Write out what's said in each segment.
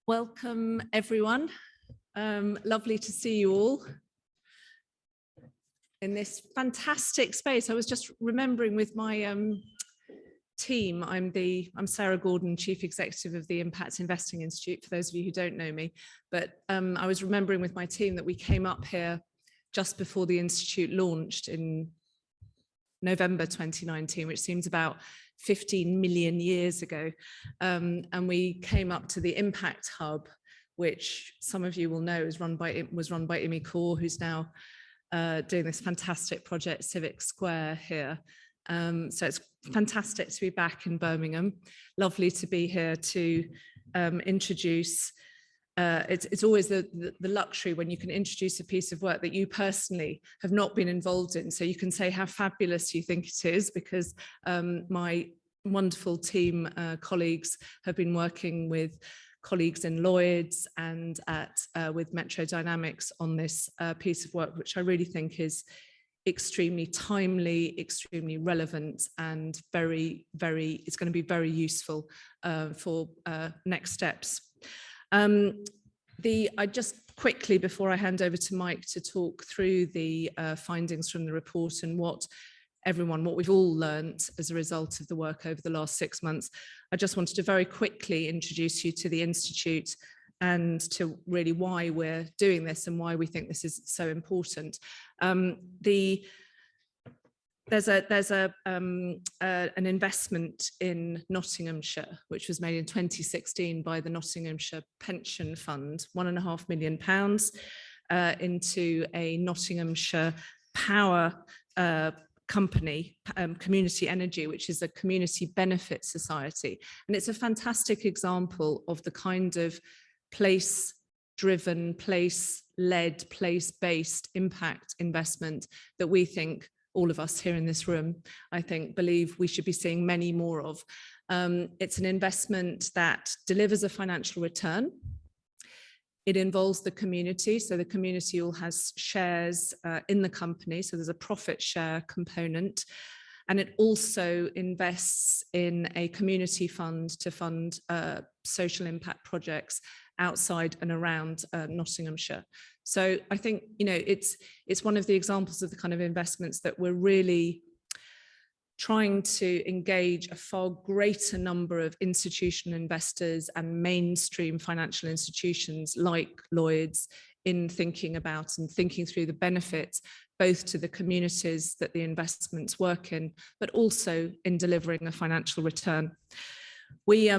Welcome, everyone. Lovely to see you all in this fantastic space. I was just remembering with my team, I'm Sarah Gordon, Chief Executive of the Impact Investing Institute, for those of you who don't know me. But I was remembering with my team that we came up here just before the Institute launched in November 2019, which seems about 15 million years ago. And we came up to the Impact Hub, which some of you will know was run by Imi Kaur, who's now doing this fantastic project, Civic Square here. So it's fantastic to be back in Birmingham. Lovely to be here to introduce. It's always the luxury when you can introduce a piece of work that you personally have not been involved in. So you can say how fabulous you think it is, because my wonderful team colleagues have been working with colleagues in Lloyds and with Metro Dynamics on this piece of work, which I really think is extremely timely, extremely relevant, and it's going to be very useful for next steps. I just quickly, before I hand over to Mike to talk through the findings from the report and what we've all learnt as a result of the work over the last 6 months, I just wanted to very quickly introduce you to the Institute and to really why we're doing this and why we think this is so important. There's an investment in Nottinghamshire, which was made in 2016 by the Nottinghamshire Pension Fund, £1.5 million into a Nottinghamshire power company, Community Energy, which is a community benefit society. And it's a fantastic example of the kind of place-driven, place-led, place-based impact investment that we think all of us here in this room, I think, believe we should be seeing many more of. It's an investment that delivers a financial return. It involves the community, so the community all has shares in the company, so there's a profit share component. And it also invests in a community fund to fund social impact projects outside and around Nottinghamshire. So I think, it's one of the examples of the kind of investments that we're really trying to engage a far greater number of institutional investors and mainstream financial institutions like Lloyds in thinking about and thinking through the benefits, both to the communities that the investments work in, but also in delivering a financial return. We,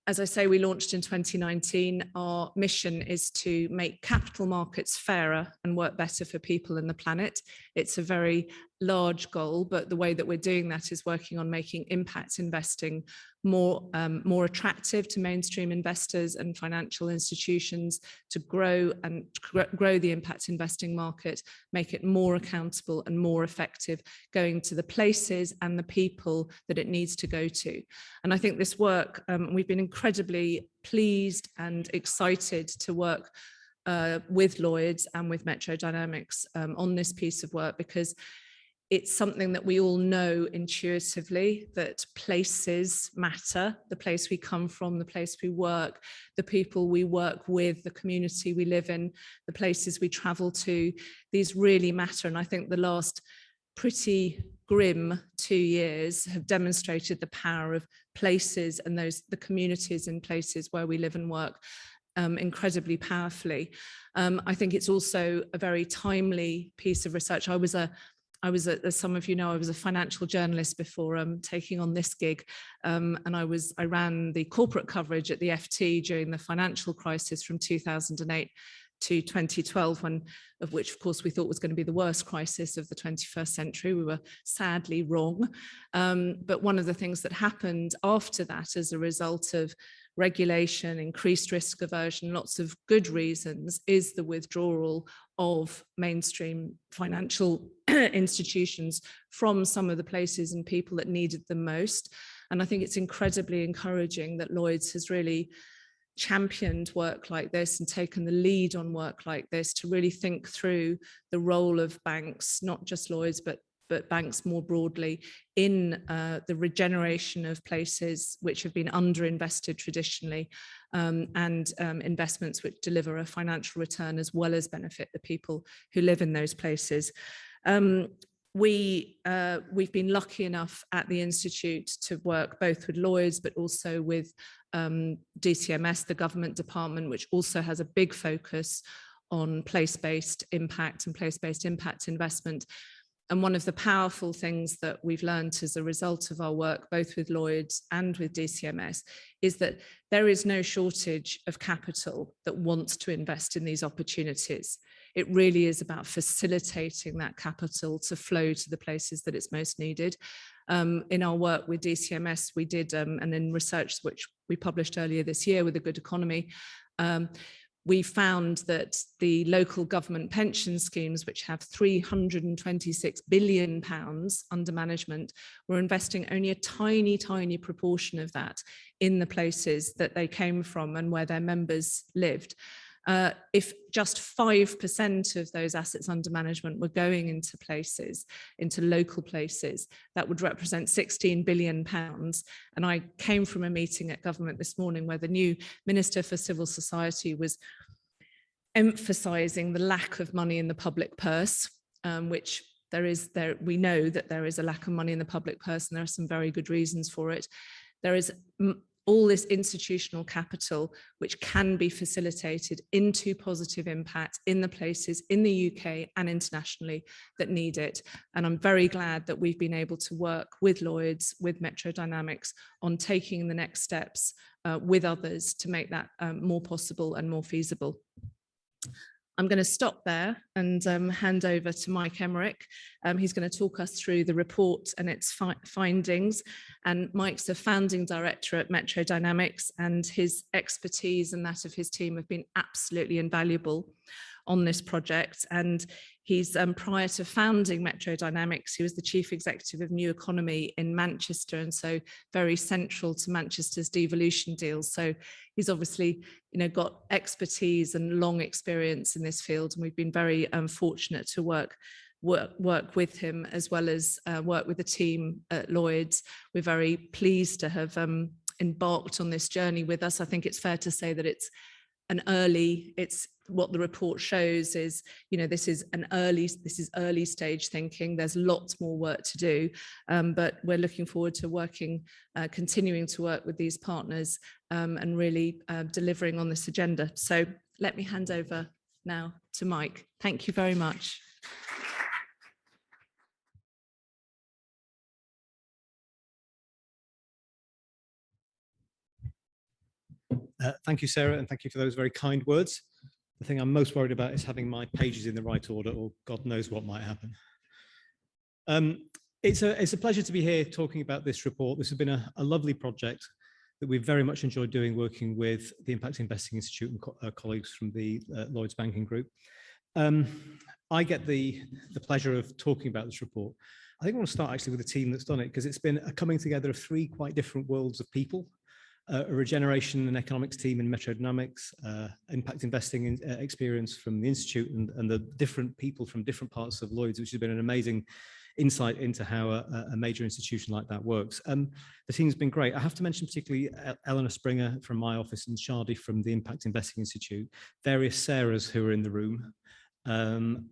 as I say, we launched in 2019. Our mission is to make capital markets fairer and work better for people and the planet. It's a very large goal, but the way that we're doing that is working on making impact investing more attractive to mainstream investors and financial institutions, to grow the impact investing market, make it more accountable and more effective, going to the places and the people that it needs to go to. And I think this work, we've been incredibly pleased and excited to work with Lloyds and with Metro Dynamics on this piece of work, because it's something that we all know intuitively, that places matter, the place we come from, the place we work, the people we work with, the community we live in, the places we travel to, these really matter. And I think the last pretty grim 2 years have demonstrated the power of places and the communities in places where we live and work incredibly powerfully. I think it's also a very timely piece of research. As some of you know, I was a financial journalist before taking on this gig, and I ran the corporate coverage at the FT during the financial crisis from 2008 to 2012, of which, of course, we thought was going to be the worst crisis of the 21st century. We were sadly wrong. But one of the things that happened after that as a result of regulation, increased risk aversion, lots of good reasons, is the withdrawal of mainstream financial institutions from some of the places and people that needed them most. And I think it's incredibly encouraging that Lloyds has really championed work like this and taken the lead on work like this to really think through the role of banks, not just Lloyds, but but banks more broadly, in the regeneration of places which have been underinvested traditionally, and investments which deliver a financial return as well as benefit the people who live in those places. We've been lucky enough at the Institute to work both with Lloyds, but also with DCMS, the government department, which also has a big focus on place-based impact and place-based impact investment. And one of the powerful things that we've learned as a result of our work, both with Lloyds and with DCMS, is that there is no shortage of capital that wants to invest in these opportunities. It really is about facilitating that capital to flow to the places that it's most needed. In our work with DCMS, we did, and in research which we published earlier this year with The Good Economy, we found that the local government pension schemes, which have £326 billion under management, were investing only a tiny, tiny proportion of that in the places that they came from and where their members lived. If just 5% of those assets under management were going into places, into local places, that would represent £16 billion. And I came from a meeting at government this morning where the new Minister for Civil Society was emphasising the lack of money in the public purse, which we know that there is a lack of money in the public purse, and there are some very good reasons for it. There is all this institutional capital which can be facilitated into positive impact in the places in the UK and internationally that need it. And I'm very glad that we've been able to work with Lloyds, with Metro Dynamics, on taking the next steps with others to make that more possible and more feasible. I'm going to stop there and hand over to Mike Emmerich. He's going to talk us through the report and its findings. And Mike's a founding director at Metro Dynamics, and his expertise and that of his team have been absolutely invaluable on this project. And he's, prior to founding Metro Dynamics, he was the chief executive of New Economy in Manchester, and so very central to Manchester's devolution deals. So he's obviously, got expertise and long experience in this field, and we've been very fortunate to work with him, as well as work with the team at Lloyds. We're very pleased to have embarked on this journey with us. I think it's fair to say that it's what the report shows is, this is early stage thinking. There's lots more work to do, but we're looking forward to continuing to work with these partners and really delivering on this agenda. So let me hand over now to Mike. Thank you very much. Thank you, Sarah, and thank you for those very kind words. The thing I'm most worried about is having my pages in the right order, or God knows what might happen. It's a pleasure to be here talking about this report. This has been a lovely project that we've very much enjoyed doing, working with the Impact Investing Institute and colleagues from the Lloyds Banking Group. I get the pleasure of talking about this report. I think I want to start actually with the team that's done it, because it's been a coming together of three quite different worlds of people. A regeneration and economics team in Metro Dynamics, impact investing experience from the Institute, and the different people from different parts of Lloyds, which has been an amazing insight into how a major institution like that works. The team's been great. I have to mention particularly Eleanor Springer from my office and Shadi from the Impact Investing Institute, various Sarahs who are in the room,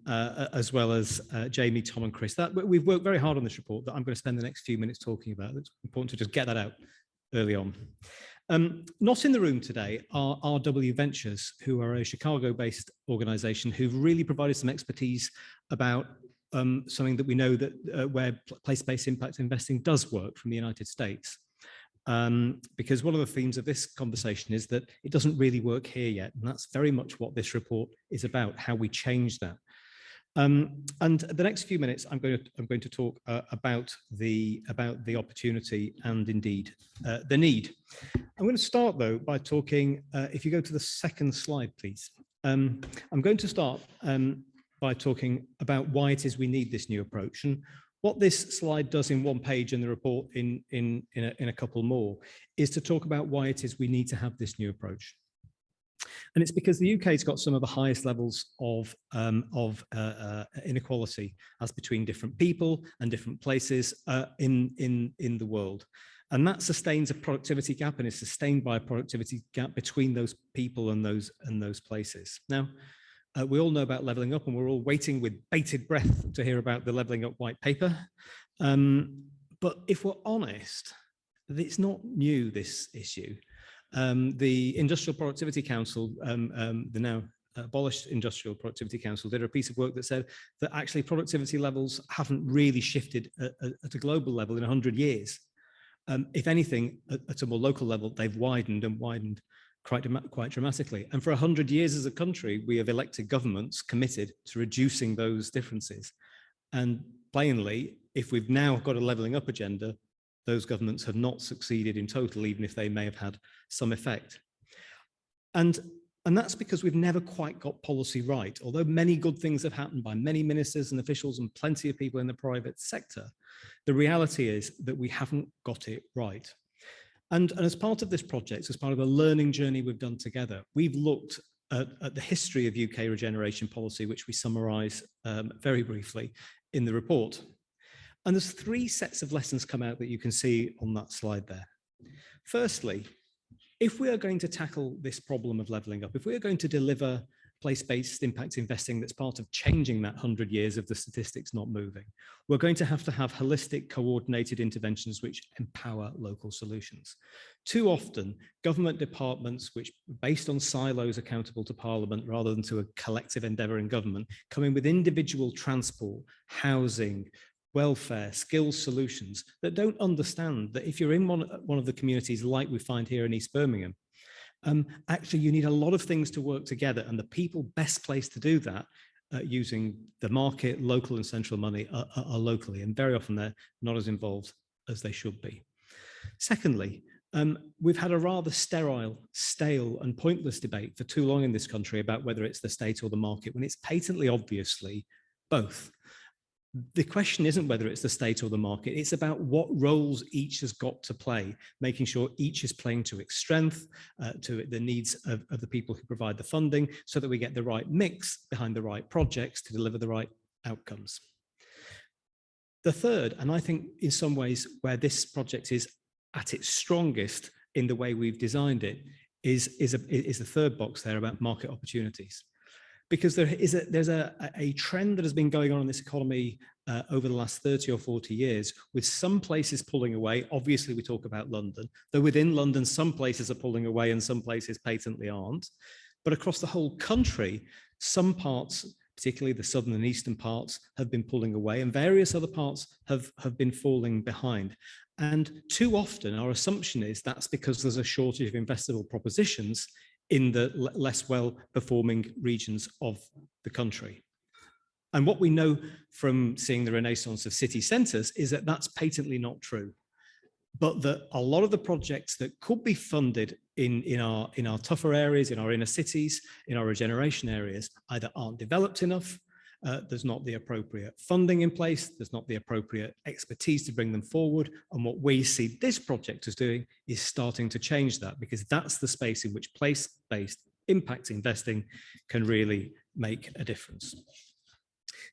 as well as Jamie, Tom and Chris. We've worked very hard on this report that I'm going to spend the next few minutes talking about. It's important to just get that out early on. Not in the room today are RW Ventures, who are a Chicago-based organization who've really provided some expertise about something that we know that where place-based impact investing does work from the United States. Because one of the themes of this conversation is that it doesn't really work here yet, and that's very much what this report is about, how we change that. And the next few minutes, I'm going to talk about the opportunity and indeed the need. I'm going to start though by talking. If you go to the second slide, please. I'm going to start by talking about why it is we need this new approach. And what this slide does in one page and the report in a couple more is to talk about why it is we need to have this new approach. And it's because the UK's got some of the highest levels of inequality as between different people and different places in the world. And that sustains a productivity gap, and is sustained by a productivity gap between those people and those places. Now, we all know about levelling up, and we're all waiting with bated breath to hear about the levelling up white paper. But if we're honest, it's not new, this issue. The Industrial Productivity Council, the now abolished Industrial Productivity Council, did a piece of work that said that actually productivity levels haven't really shifted at a global level in 100 years. If anything, at a more local level, they've widened and widened quite dramatically. And for 100 years as a country, we have elected governments committed to reducing those differences. And plainly, if we've now got a levelling up agenda, those governments have not succeeded in total, even if they may have had some effect. And that's because we've never quite got policy right. Although many good things have happened by many ministers and officials and plenty of people in the private sector, the reality is that we haven't got it right. And as part of this project, as part of the learning journey we've done together, we've looked at the history of UK regeneration policy, which we summarise very briefly in the report. And there's 3 sets of lessons come out that you can see on that slide there. Firstly, if we are going to tackle this problem of levelling up, if we are going to deliver place-based impact investing that's part of changing that 100 years of the statistics not moving, we're going to have holistic, coordinated interventions which empower local solutions. Too often, government departments, which are based on silos accountable to Parliament rather than to a collective endeavour in government, come in with individual transport, housing, welfare, skills solutions that don't understand that if you're in one of the communities like we find here in East Birmingham, actually you need a lot of things to work together, and the people best placed to do that using the market, local and central money are locally, and very often they're not as involved as they should be. Secondly, we've had a rather sterile, stale and pointless debate for too long in this country about whether it's the state or the market, when it's patently obviously both. The question isn't whether it's the state or the market, it's about what roles each has got to play, making sure each is playing to its strength, to the needs of the people who provide the funding, so that we get the right mix behind the right projects to deliver the right outcomes. The third, and I think in some ways where this project is at its strongest in the way we've designed it, is the third box there about market opportunities. Because there's a trend that has been going on in this economy over the last 30 or 40 years, with some places pulling away. Obviously, we talk about London, though within London, some places are pulling away and some places patently aren't. But across the whole country, some parts, particularly the southern and eastern parts, have been pulling away, and various other parts have been falling behind. And too often, our assumption is that's because there's a shortage of investable propositions in the less well-performing regions of the country. And what we know from seeing the renaissance of city centres is that that's patently not true, but that a lot of the projects that could be funded in our tougher areas, in our inner cities, in our regeneration areas, either aren't developed enough, there's not the appropriate funding in place, there's not the appropriate expertise to bring them forward. And what we see this project as doing is starting to change that, because that's the space in which place-based impact investing can really make a difference.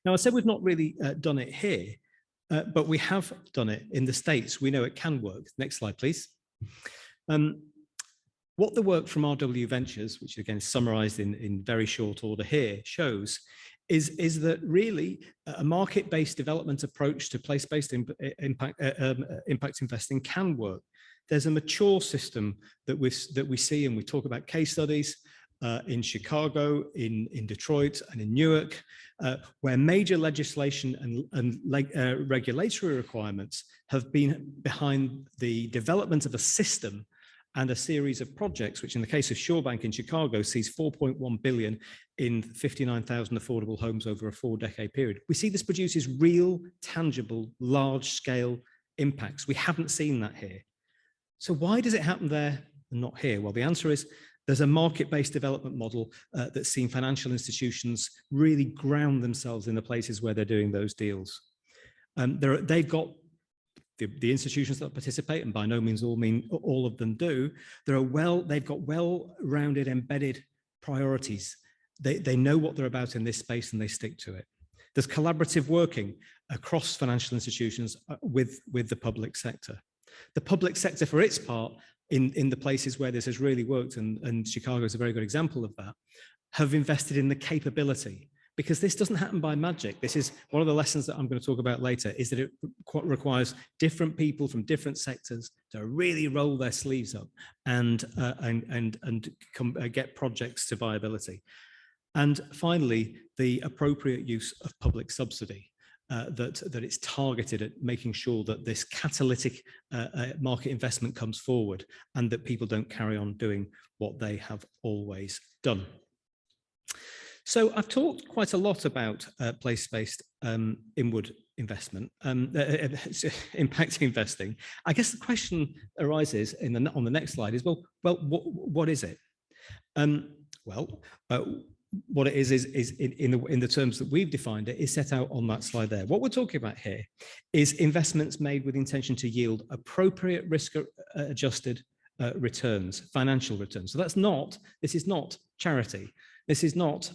Now, I said we've not really done it here, but we have done it in the States. We know it can work. Next slide, please. What the work from RW Ventures, which again is summarized in very short order here, shows is that really a market-based development approach to place-based impact investing can work. There's a mature system that we see, and we talk about case studies in Chicago, in Detroit, and in Newark, where major legislation and regulatory requirements have been behind the development of a system and a series of projects, which in the case of SureBank in Chicago sees 4.1 billion in 59,000 affordable homes over a 4-decade period. We see this produces real, tangible, large-scale impacts. We haven't seen that here. So why does it happen there and not here? Well, the answer is there's a market-based development model that's seen financial institutions really ground themselves in the places where they're doing those deals. They've got the institutions that participate, and by no means all of them do, they've got well-rounded, embedded priorities. They know what they're about in this space and they stick to it. There's collaborative working across financial institutions with the public sector. The public sector, for its part, in the places where this has really worked, and Chicago is a very good example of that, have invested in the capability, because this doesn't happen by magic. This is one of the lessons that I'm going to talk about later, is that it requires different people from different sectors to really roll their sleeves up and get projects to viability. And finally, the appropriate use of public subsidy. That it's targeted at making sure that this catalytic market investment comes forward and that people don't carry on doing what they have always done. So I've talked quite a lot about place-based inward investment, impact investing. I guess the question arises on the next slide is, well, what is it? What it is in the terms that we've defined it, is set out on that slide there. What we're talking about here is investments made with intention to yield appropriate risk-adjusted returns, financial returns. So this is not charity. This is not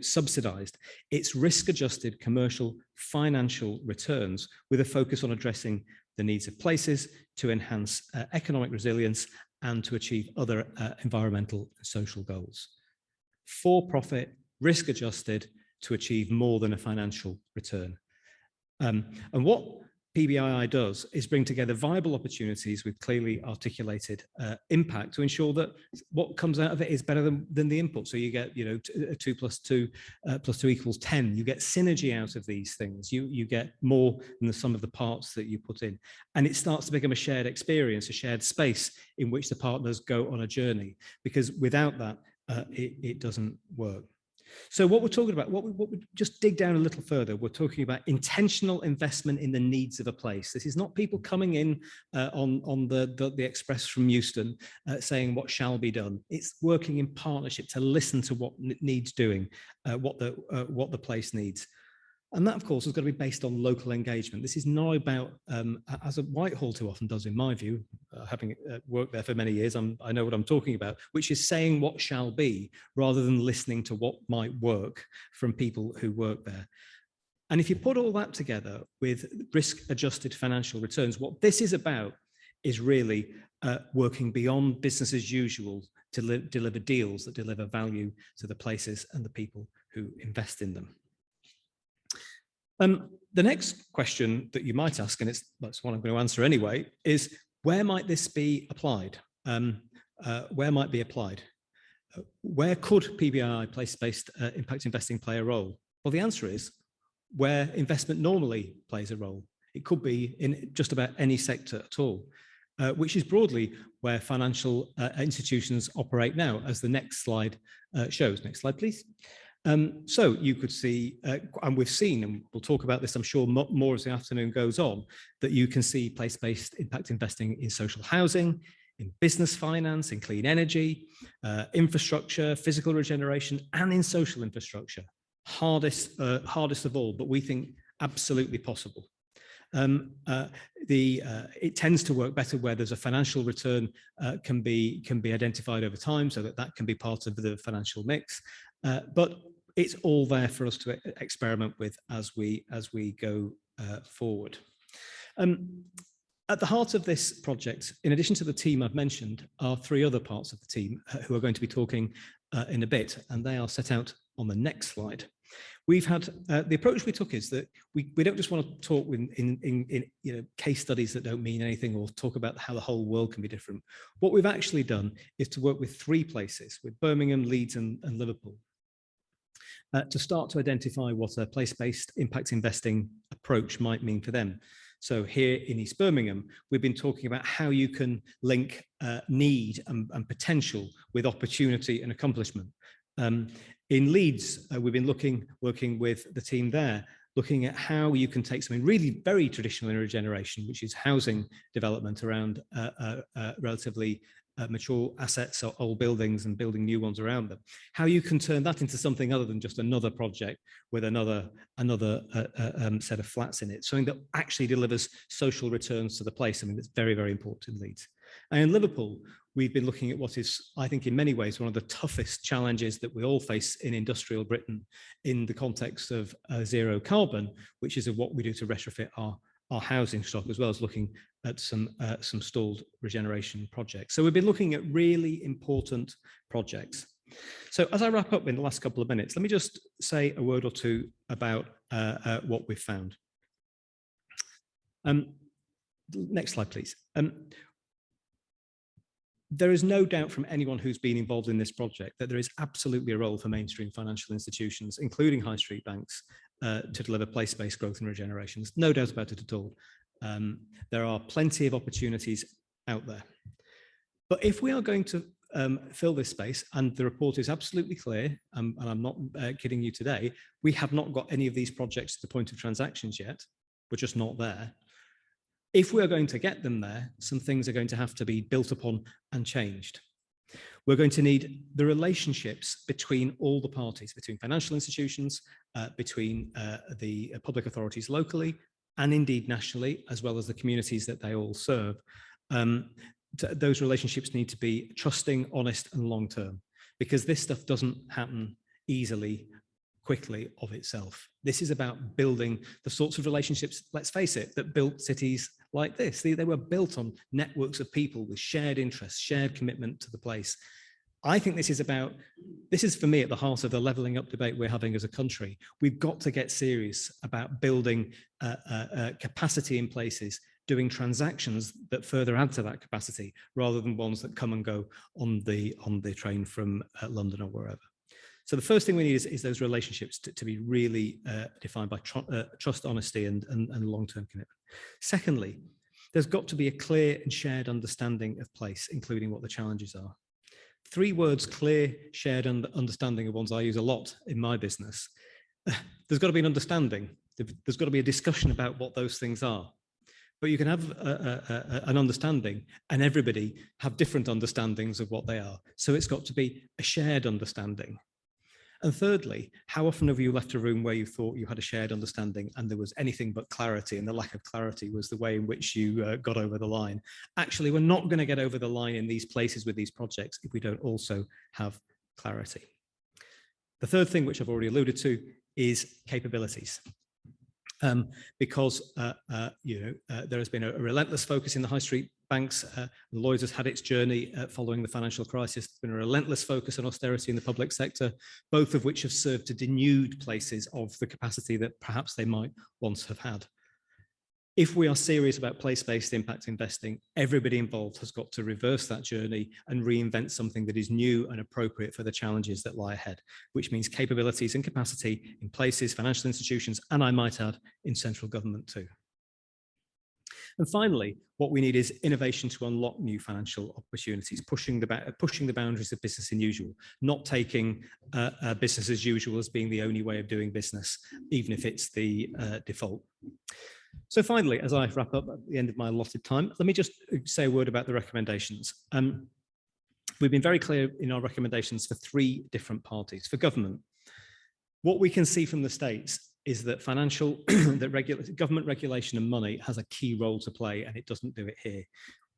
subsidized. It's risk-adjusted commercial financial returns with a focus on addressing the needs of places to enhance economic resilience and to achieve other environmental and social goals. For profit, risk adjusted, to achieve more than a financial return. And what PBII does is bring together viable opportunities with clearly articulated impact to ensure that what comes out of it is better than the input. So you get, 2 plus 2 plus 2 equals 10. You get synergy out of these things. You get more than the sum of the parts that you put in. And it starts to become a shared experience, a shared space in which the partners go on a journey, because without that, it doesn't work. So what we're talking about, what we just dig down a little further, we're talking about intentional investment in the needs of a place. This is not people coming in on the express from Euston saying what shall be done. It's working in partnership to listen to what needs doing, what the place needs. And that, of course, has got to be based on local engagement. This is not about, as a Whitehall too often does, in my view, having worked there for many years, I know what I'm talking about, which is saying what shall be rather than listening to what might work from people who work there. And if you put all that together with risk-adjusted financial returns, what this is about is really working beyond business as usual to deliver deals that deliver value to the places and the people who invest in them. The next question that you might ask, and that's one I'm going to answer anyway, is where might this be applied? Where might be applied? Where could PBII, place-based impact investing, play a role? Well, the answer is where investment normally plays a role. It could be in just about any sector at all, which is broadly where financial institutions operate now, as the next slide shows. Next slide, please. So you could see, and we've seen, and we'll talk about this, I'm sure, more as the afternoon goes on, that you can see place-based impact investing in social housing, in business finance, in clean energy, infrastructure, physical regeneration, and in social infrastructure. Hardest of all, but we think absolutely possible. It tends to work better where there's a financial return can be identified over time, so that can be part of the financial mix. But it's all there for us to experiment with as we go forward. At the heart of this project, in addition to the team I've mentioned, are 3 other parts of the team who are going to be talking in a bit, and they are set out on the next slide. We've had the approach we took is that we don't just want to talk in case studies that don't mean anything or talk about how the whole world can be different. What we've actually done is to work with 3 places, with Birmingham, Leeds, and Liverpool, to start to identify what a place-based impact investing approach might mean for them. So here in East Birmingham, we've been talking about how you can link need and potential with opportunity and accomplishment. In Leeds, we've been working with the team there, looking at how you can take something really very traditional in regeneration, which is housing development around relatively mature assets or old buildings and building new ones around them. How you can turn that into something other than just another project with another set of flats in it, something that actually delivers social returns to the place. I mean, that's very, very important in Leeds. And in Liverpool, we've been looking at what is, I think, in many ways, one of the toughest challenges that we all face in industrial Britain in the context of zero carbon, which is of what we do to retrofit our housing stock, as well as looking at some stalled regeneration projects. So we've been looking at really important projects. So as I wrap up in the last couple of minutes, let me just say a word or two about what we've found. Next slide, please. There is no doubt from anyone who's been involved in this project that there is absolutely a role for mainstream financial institutions, including high street banks, to deliver place-based growth and regeneration. There's no doubt about it at all. There are plenty of opportunities out there. But if we are going to fill this space, and the report is absolutely clear, and I'm not kidding you today, we have not got any of these projects to the point of transactions yet. We're just not there. If we are going to get them there, some things are going to have to be built upon and changed. We're going to need the relationships between all the parties, between financial institutions, between the public authorities locally, and indeed nationally, as well as the communities that they all serve. Those relationships need to be trusting, honest, and long-term, because this stuff doesn't happen easily, quickly of itself. This is about building the sorts of relationships, let's face it, that built cities like this. They were built on networks of people with shared interests, shared commitment to the place. I think this is for me at the heart of the levelling up debate we're having as a country. We've got to get serious about building capacity in places, doing transactions that further add to that capacity, rather than ones that come and go on the train from London or wherever. So the first thing we need is those relationships to be really defined by trust, honesty, and long-term commitment. Secondly, there's got to be a clear and shared understanding of place, including what the challenges are. 3 words: clear, shared, and understanding, are ones I use a lot in my business. There's got to be an understanding. There's got to be a discussion about what those things are. But you can have an understanding, and everybody have different understandings of what they are. So it's got to be a shared understanding. And thirdly, how often have you left a room where you thought you had a shared understanding and there was anything but clarity, and the lack of clarity was the way in which you got over the line? Actually, we're not going to get over the line in these places with these projects if we don't also have clarity. The third thing, which I've already alluded to, is capabilities. Because there has been a relentless focus in the high street banks. Lloyds has had its journey following the financial crisis. There's been a relentless focus on austerity in the public sector, both of which have served to denude places of the capacity that perhaps they might once have had. If we are serious about place-based impact investing, everybody involved has got to reverse that journey and reinvent something that is new and appropriate for the challenges that lie ahead, which means capabilities and capacity in places, financial institutions, and I might add, in central government too. And finally, what we need is innovation to unlock new financial opportunities, pushing the boundaries of business as usual, not taking business as usual as being the only way of doing business, even if it's the default. So finally, as I wrap up at the end of my allotted time, let me just say a word about the recommendations. We've been very clear in our recommendations for 3 different parties. For government, what we can see from the States is that government regulation and money has a key role to play, and it doesn't do it here.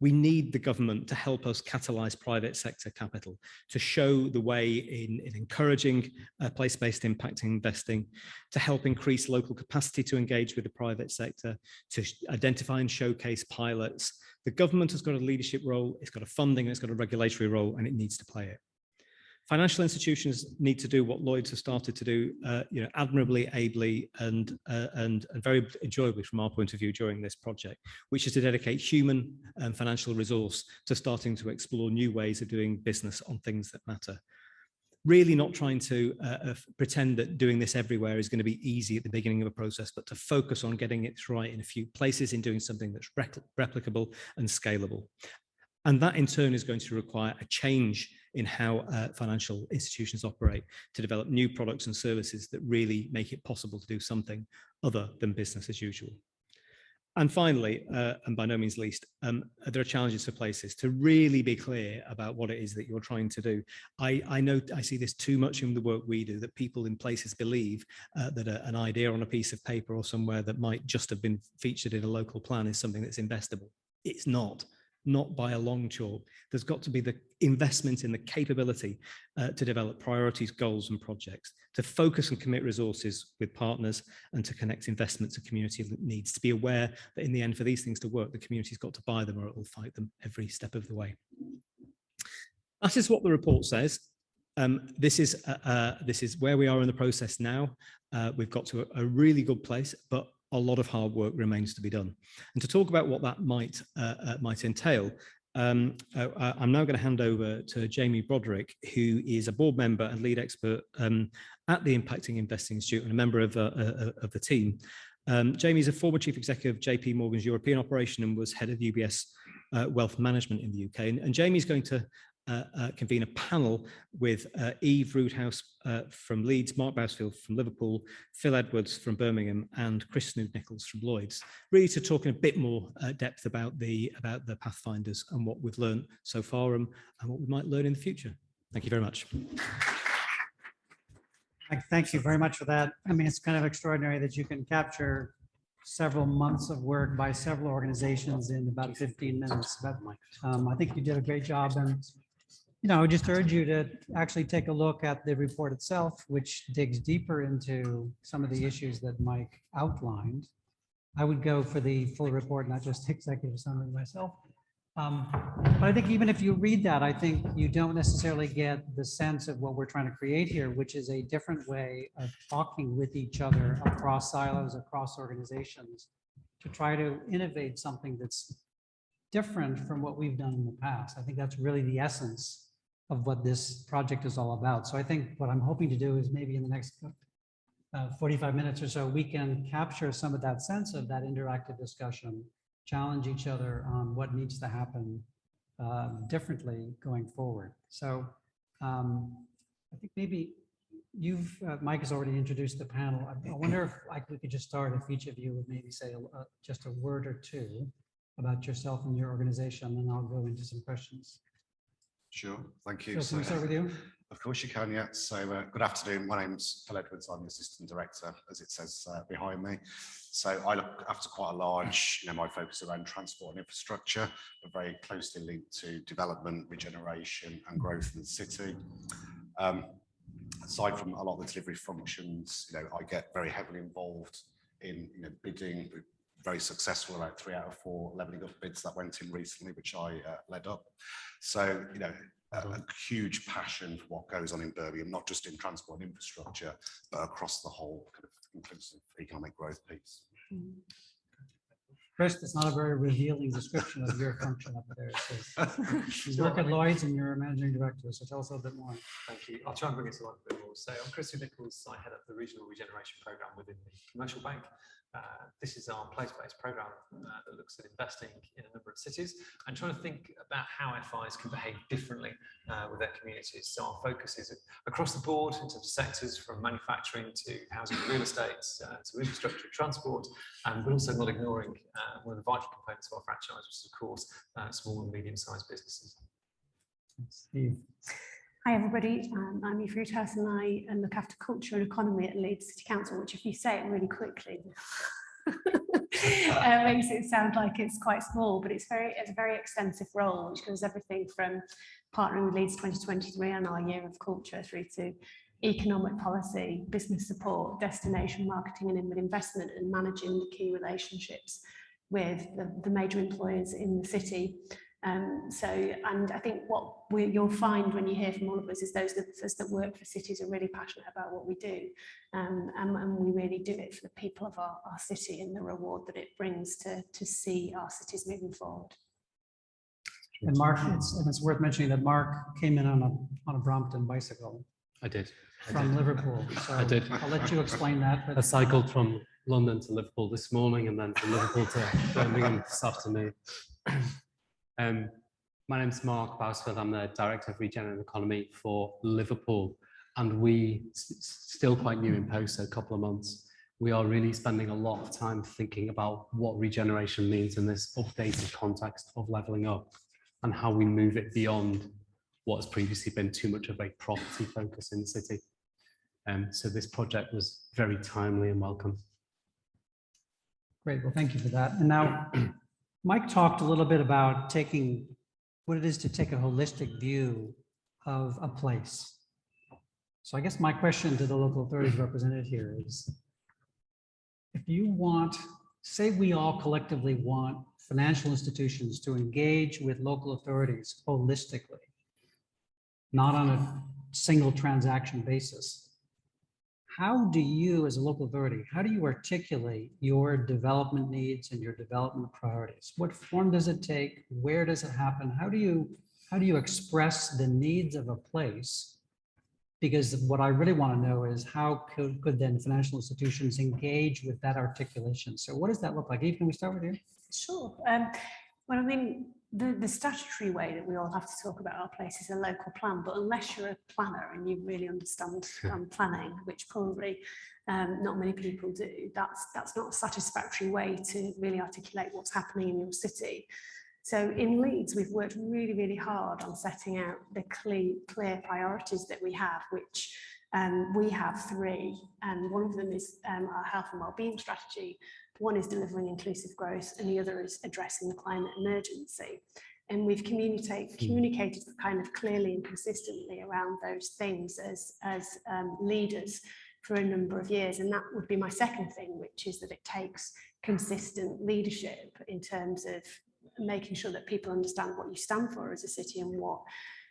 We need the government to help us catalyse private sector capital, to show the way in encouraging place-based impact investing, to help increase local capacity to engage with the private sector, to identify and showcase pilots. The government has got a leadership role, it's got a funding, it's got a regulatory role, and it needs to play it. Financial institutions need to do what Lloyds has started to do, admirably, ably, and very enjoyably from our point of view during this project, which is to dedicate human and financial resource to starting to explore new ways of doing business on things that matter. Really not trying to pretend that doing this everywhere is going to be easy at the beginning of a process, but to focus on getting it right in a few places, in doing something that's replicable and scalable. And that in turn is going to require a change in how financial institutions operate, to develop new products and services that really make it possible to do something other than business as usual. And finally, and by no means least, there are challenges for places to really be clear about what it is that you're trying to do. I know I see this too much in the work we do, that people in places believe that an idea on a piece of paper or somewhere that might just have been featured in a local plan is something that's investable. It's not. not by a long chalk. There's got to be the investment in the capability to develop priorities, goals and projects, to focus and commit resources with partners, and to connect investment to community needs, to be aware that in the end, for these things to work, the community's got to buy them or it will fight them every step of the way. That is what the report says. This is where we are in the process now. We've got to a really good place, but a lot of hard work remains to be done. And to talk about what that might entail, I'm now going to hand over to Jamie Broderick, who is a board member and lead expert at the Impacting Investing Institute and a member of the team. Jamie is a former chief executive of JP Morgan's European operation and was head of UBS Wealth Management in the UK. And Jamie's going to convene a panel with Eve Roodhouse from Leeds, Mark Bousfield from Liverpool, Phil Edwards from Birmingham, and Chris Snood-Nichols from Lloyds, really to talk in a bit more depth about the Pathfinders and what we've learned so far and what we might learn in the future. Thank you very much. Thank you very much for that. I mean, it's kind of extraordinary that you can capture several months of work by several organizations in about 15 minutes. But I think you did a great job. And I would just urge you to actually take a look at the report itself, which digs deeper into some of the issues that Mike outlined. I would go for the full report, not just executive summary myself. But I think even if you read that, I think you don't necessarily get the sense of what we're trying to create here, which is a different way of talking with each other across silos, across organizations, to try to innovate something that's different from what we've done in the past. I think that's really the essence of what this project is all about. So I think what I'm hoping to do is maybe in the next 45 minutes or so, we can capture some of that sense of that interactive discussion, challenge each other on what needs to happen differently going forward. So I think maybe Mike has already introduced the panel. I wonder if we could just start, if each of you would maybe say just a word or two about yourself and your organization, and then I'll go into some questions. Sure, thank you. Phil, can we start with you? Of course you can, yeah. So good afternoon, my name's Phil Edwards, I'm the Assistant Director, as it says behind me. So I look after quite a large, my focus around transport and infrastructure, but very closely linked to development, regeneration and growth in the city. Aside from a lot of the delivery functions, I get very heavily involved in bidding. We're very successful, about 3 out of 4 levelling up bids that went in recently, which I led up. So, a huge passion for what goes on in Birmingham, not just in transport and infrastructure, but across the whole kind of inclusive economic growth piece. Chris, that's not a very revealing description of your function up there. You work at Lloyds and you're a managing director, so tell us a little bit more. Thank you. I'll try and bring it to life a bit more. So I'm Chris Snood-Nichols. I head up the Regional Regeneration Programme within the Commercial Bank. This is our place-based programme that looks at investing in a number of cities and trying to think about how FIs can behave differently with their communities. So our focus is across the board in terms of sectors, from manufacturing to housing and real estate to infrastructure and transport, but also not ignoring one of the vital components of our franchise, which is of course small and medium-sized businesses. Steve. Hi everybody, I'm Eve Roodhouse and I look after culture and economy at Leeds City Council, which if you say it really quickly makes it sound like it's quite small, but it's a very extensive role, which covers everything from partnering with Leeds 2023 on our year of culture through to economic policy, business support, destination marketing and inward investment, and managing the key relationships with the major employers in the city. And I think what you'll find when you hear from all of us is those of us that work for cities are really passionate about what we do, and we really do it for the people of our city and the reward that it brings to see our cities moving forward. And Mark, it's worth mentioning that Mark came in on a Brompton bicycle. I did. From Liverpool. So I did. I'll let you explain that. But I cycled from London to Liverpool this morning and then from Liverpool to Birmingham this afternoon. My name's Mark Bousfield. I'm the Director of Regen and Economy for Liverpool, and we still quite new in post, so a couple of months. We are really spending a lot of time thinking about what regeneration means in this updated context of levelling up and how we move it beyond what has previously been too much of a property focus in the city. So this project was very timely and welcome. Great, well, thank you for that. And now, Mike talked a little bit about taking what it is to take a holistic view of a place. So I guess my question to the local authorities represented here is, if you want, say we all collectively want financial institutions to engage with local authorities holistically, not on a single transaction basis, how do you, as a local authority, how do you articulate your development needs and your development priorities? What form does it take? Where does it happen? How do you express the needs of a place? Because what I really want to know is how could then financial institutions engage with that articulation? So what does that look like? Eve, can we start with you? Sure. Well, I mean, the statutory way that we all have to talk about our place is a local plan, but unless you're a planner and you really understand planning, which probably not many people do, that's not a satisfactory way to really articulate what's happening in your city. So in Leeds, we've worked really, really hard on setting out the clear priorities that we have, which we have 3, and one of them is our health and wellbeing strategy. One is delivering inclusive growth, and the other is addressing the climate emergency. And we've communicated kind of clearly and consistently around those things as leaders for a number of years. And that would be my second thing, which is that it takes consistent leadership in terms of making sure that people understand what you stand for as a city and what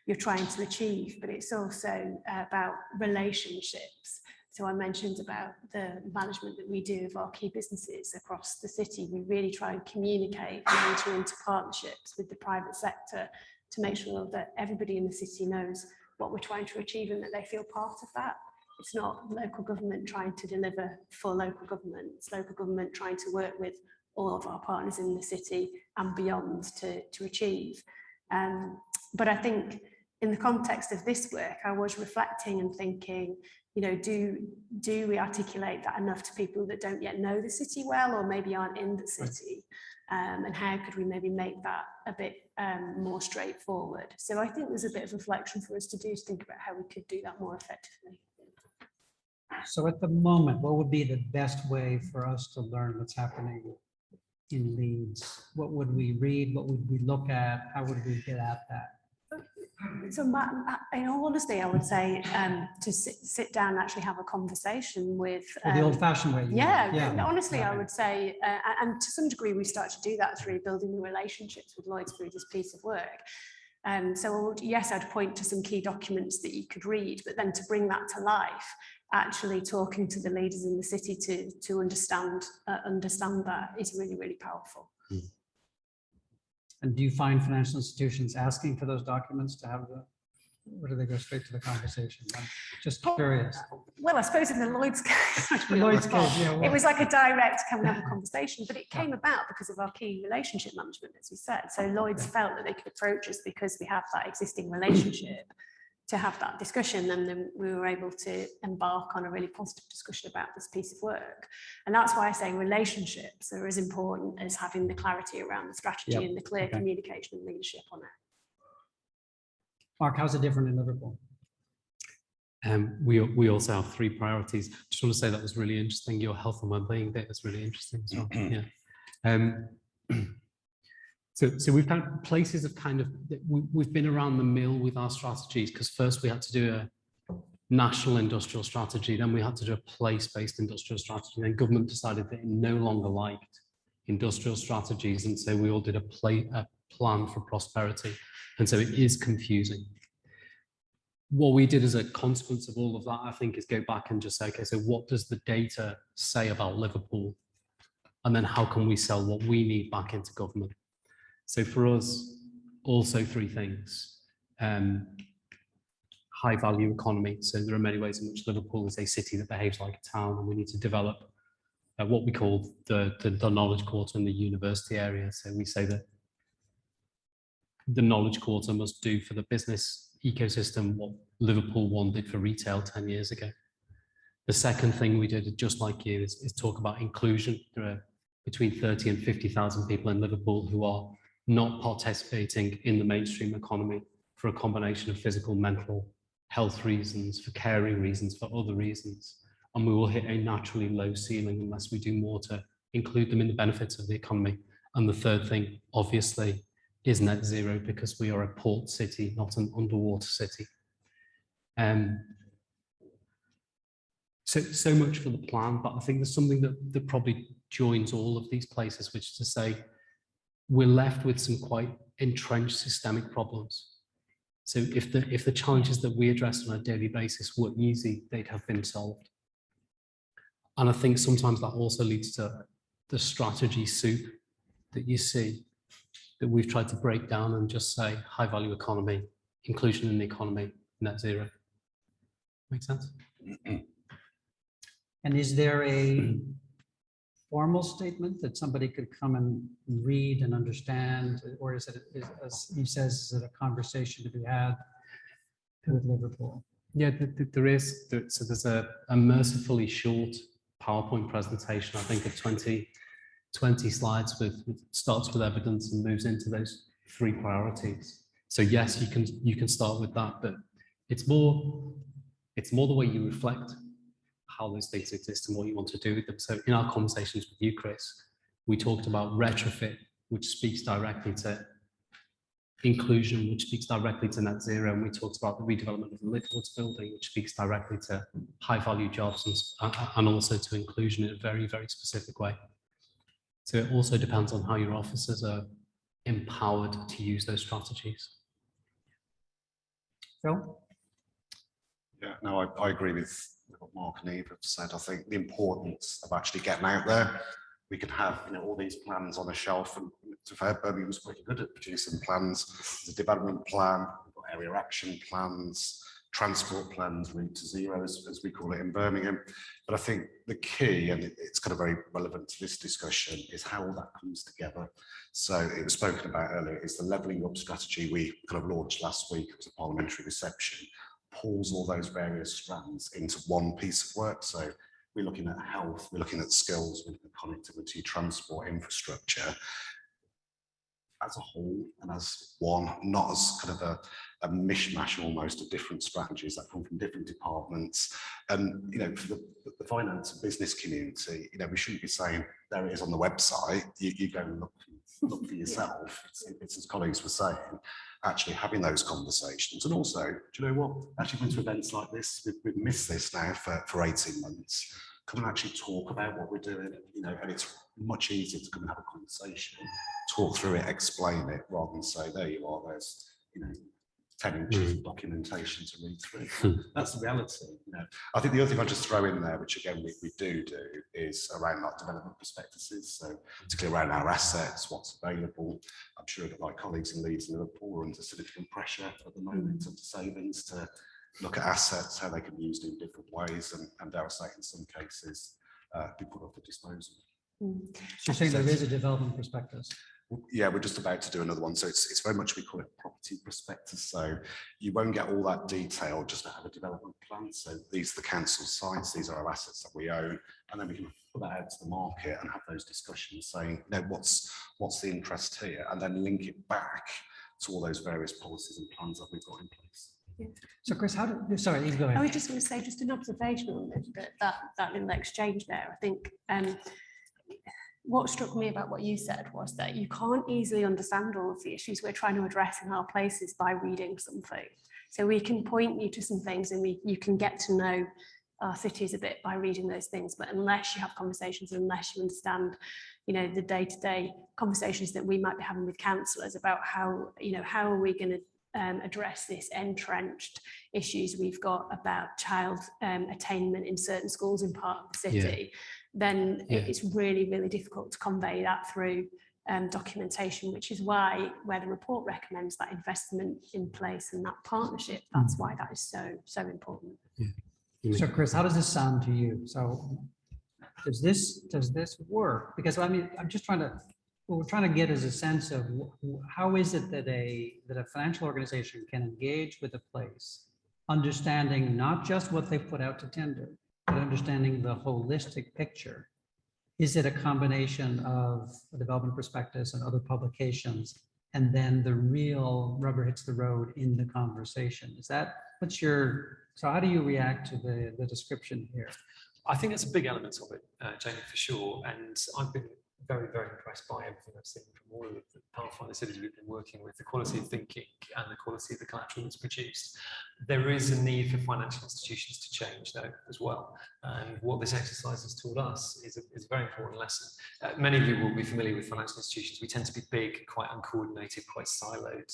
you're trying to achieve. But it's also about relationships. So I mentioned about the management that we do of our key businesses across the city. We really try and communicate and enter into partnerships with the private sector to make sure that everybody in the city knows what we're trying to achieve and that they feel part of that. It's not local government trying to deliver for local government. It's local government trying to work with all of our partners in the city and beyond to achieve. But I think in the context of this work, I was reflecting and thinking, you know, do we articulate that enough to people that don't yet know the city well, or maybe aren't in the city? And how could we maybe make that a bit more straightforward? So I think there's a bit of reflection for us to do to think about how we could do that more effectively. So at the moment, what would be the best way for us to learn what's happening in Leeds? What would we read? What would we look at? How would we get at that? So in all honesty, I would say to sit down and actually have a conversation with the old-fashioned way. Honestly, I would say, and to some degree we start to do that through building the relationships with Lloyds through this piece of work. So yes, I'd point to some key documents that you could read, but then to bring that to life, actually talking to the leaders in the city to understand that is really, really powerful. And do you find financial institutions asking for those documents to have or do they go straight to the conversation? I'm just curious. Well, I suppose in the Lloyds case, It was like a direct come and have a conversation, but it came about because of our key relationship management, as we said. So Lloyds felt that they could approach us because we have that existing relationship to have that discussion, and then we were able to embark on a really positive discussion about this piece of work. And that's why I say relationships are as important as having the clarity around the strategy and the clear communication and leadership on it. Mark, how's it different in Liverpool? We also have 3 priorities. Just want to say that was really interesting. Your health and wellbeing bit is really interesting as well. So we've kind of places of kind of, we've been around the mill with our strategies, because first we had to do a national industrial strategy, then we had to do a place-based industrial strategy, then government decided that it no longer liked industrial strategies, and so we all did a plan for prosperity, and so it is confusing. What we did as a consequence of all of that, I think, is go back and just say, okay, so what does the data say about Liverpool? And then how can we sell what we need back into government? So for us, also 3 things. High value economy. So there are many ways in which Liverpool is a city that behaves like a town, and we need to develop what we call the knowledge quarter in the university area. So we say that the knowledge quarter must do for the business ecosystem what Liverpool 1 did for retail 10 years ago. The second thing we did, just like you, is talk about inclusion. There are between 30 and 50,000 people in Liverpool who are not participating in the mainstream economy for a combination of physical, mental health reasons, for caring reasons, for other reasons. And we will hit a naturally low ceiling unless we do more to include them in the benefits of the economy. And the third thing, obviously, is net zero, because we are a port city, not an underwater city. So much for the plan, but I think there's something that probably joins all of these places, which is to say, we're left with some quite entrenched systemic problems. So if the challenges that we address on a daily basis were easy, they'd have been solved. And I think sometimes that also leads to the strategy soup that you see, that we've tried to break down and just say high value economy, inclusion in the economy, net zero. Make sense? And is there a formal statement that somebody could come and read and understand? Or is it, as he says, is it a conversation to be had with Liverpool? Yeah, there is. So there's a mercifully short PowerPoint presentation, I think of 20 slides with starts with evidence and moves into those 3 priorities. So yes, you can start with that, but it's more the way you reflect how those things exist and what you want to do with them. So in our conversations with you, Chris, we talked about retrofit, which speaks directly to inclusion, which speaks directly to net zero, and we talked about the redevelopment of the Lidwoods building, which speaks directly to high value jobs and also to inclusion in a very, very specific way. So it also depends on how your officers are empowered to use those strategies. Phil? Yeah, no, I agree with what Mark and Eve have said. I think the importance of actually getting out there. We could have, all these plans on a shelf, and to fair, Birmingham was pretty good at producing plans. There's a development plan, area action plans, transport plans, route to zero, as we call it in Birmingham. But I think the key, and it's kind of very relevant to this discussion, is how all that comes together. So it was spoken about earlier, is the levelling up strategy we kind of launched last week. It was a parliamentary reception, pulls all those various strands into one piece of work. So we're looking at health, we're looking at skills, we're looking at connectivity, transport, infrastructure as a whole and as one, not as kind of a mishmash almost of different strategies that come from different departments. And, for the finance and business community, we shouldn't be saying, there it is on the website, you go and look for yourself. It's as colleagues were saying, actually having those conversations. And also, do you know what? Actually going to events like this, we've missed this now for 18 months. Come and actually talk about what we're doing, and it's much easier to come and have a conversation, talk through it, explain it, rather than say, there you are, there's, 10 inches of documentation to read through. That's the reality. I think the other thing I'll just throw in there, which again we do is around like development prospectuses. So particularly around our assets, what's available. I'm sure that my colleagues in Leeds and Liverpool are under significant pressure at the moment into savings to look at assets, how they can be used in different ways, and dare I say, in some cases, be put up for disposal. So you're saying there is a development prospectus? Yeah, we're just about to do another one. So it's very much, we call it property prospectus. So you won't get all that detail just to have a development plan. So these are the council sites, these are our assets that we own, and then we can put that out to the market and have those discussions saying, what's the interest here, and then link it back to all those various policies and plans that we've got in place. Yeah. So Chris, sorry, you go ahead. I was just going to say, just an observation on that little exchange there. I think what struck me about what you said was that you can't easily understand all of the issues we're trying to address in our places by reading something. So we can point you to some things, and you can get to know our cities a bit by reading those things. But unless you have conversations, unless you understand, the day-to-day conversations that we might be having with councillors about how are we going to address this entrenched issues we've got about child attainment in certain schools in part of the city, then it's really, really difficult to convey that through documentation, which is where the report recommends that investment in place and that partnership. That's why that is so important. So Chris, how does this sound to you? So does this work? Because I'm just trying to, what we're trying to get is a sense of how is it that a financial organization can engage with a place, understanding not just what they put out to tender, but understanding the holistic picture. Is it a combination of a development prospectus and other publications, and then the real rubber hits the road in the conversation? So how do you react to the description here? I think that's a big element of it, Jamie, for sure. And I've been very, very impressed by everything I've seen from all of the Pathfinder cities we've been working with, the quality of thinking and the quality of the collateral that's produced. There is a need for financial institutions to change though as well. And what this exercise has taught us is a very important lesson. Many of you will be familiar with financial institutions. We tend to be big, quite uncoordinated, quite siloed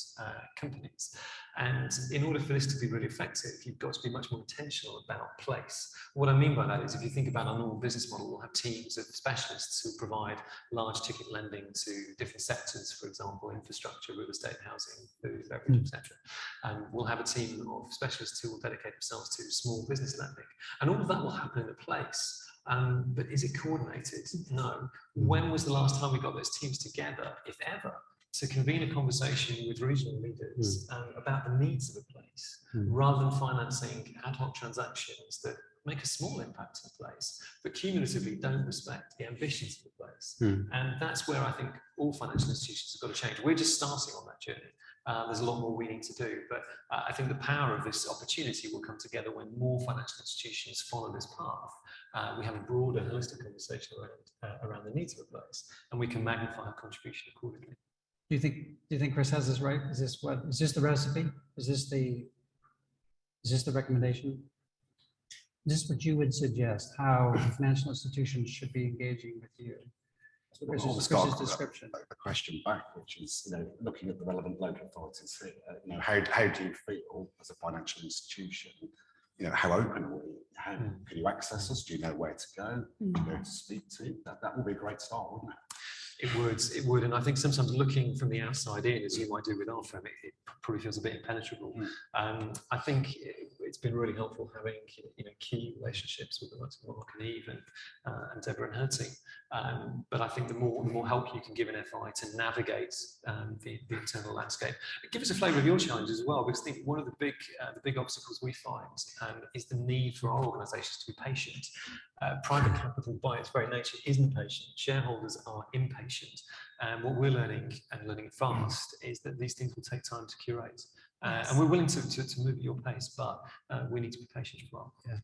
companies. And in order for this to be really effective, you've got to be much more intentional about place. What I mean by that is if you think about our normal business model, we'll have teams of specialists who provide large ticket lending to different sectors, for example, infrastructure, real estate, housing, food, beverage, etc. And we'll have a team of specialists who will dedicate themselves to small business lending. And all of that will happen in a place. But is it coordinated? No. When was the last time we got those teams together, if ever, to convene a conversation with regional leaders about the needs of a place, rather than financing ad hoc transactions that make a small impact in the place, but cumulatively don't respect the ambitions of the place. And that's where I think all financial institutions have got to change. We're just starting on that journey. There's a lot more we need to do, but I think the power of this opportunity will come together when more financial institutions follow this path. We have a broader, holistic conversation around the needs of a place, and we can magnify our contribution accordingly. Do you think Chris has this right? Is this the recipe? Is this the recommendation? Is this what you would suggest, how financial institutions should be engaging with you? Well, I'll description. A question back, which is, looking at the relevant local authorities here, how do you feel as a financial institution? How open are we? How can you access us? Do you know where to go? Do you know who to speak to? That would be a great start, wouldn't it? It would, and I think sometimes looking from the outside in, as you might do with our firm, it probably feels a bit impenetrable. I think it's been really helpful having key relationships with the likes of Mark and Eve and Deborah and her team. But I think the more help you can give an FI to navigate the internal landscape, give us a flavour of your challenges as well, because I think one of the big obstacles we find is the need for our organisations to be patient. Private capital by its very nature isn't patient. Shareholders are impatient. And what we're learning fast is that these things will take time to curate. And we're willing to move at your pace, but we need to be patient as well. Yeah.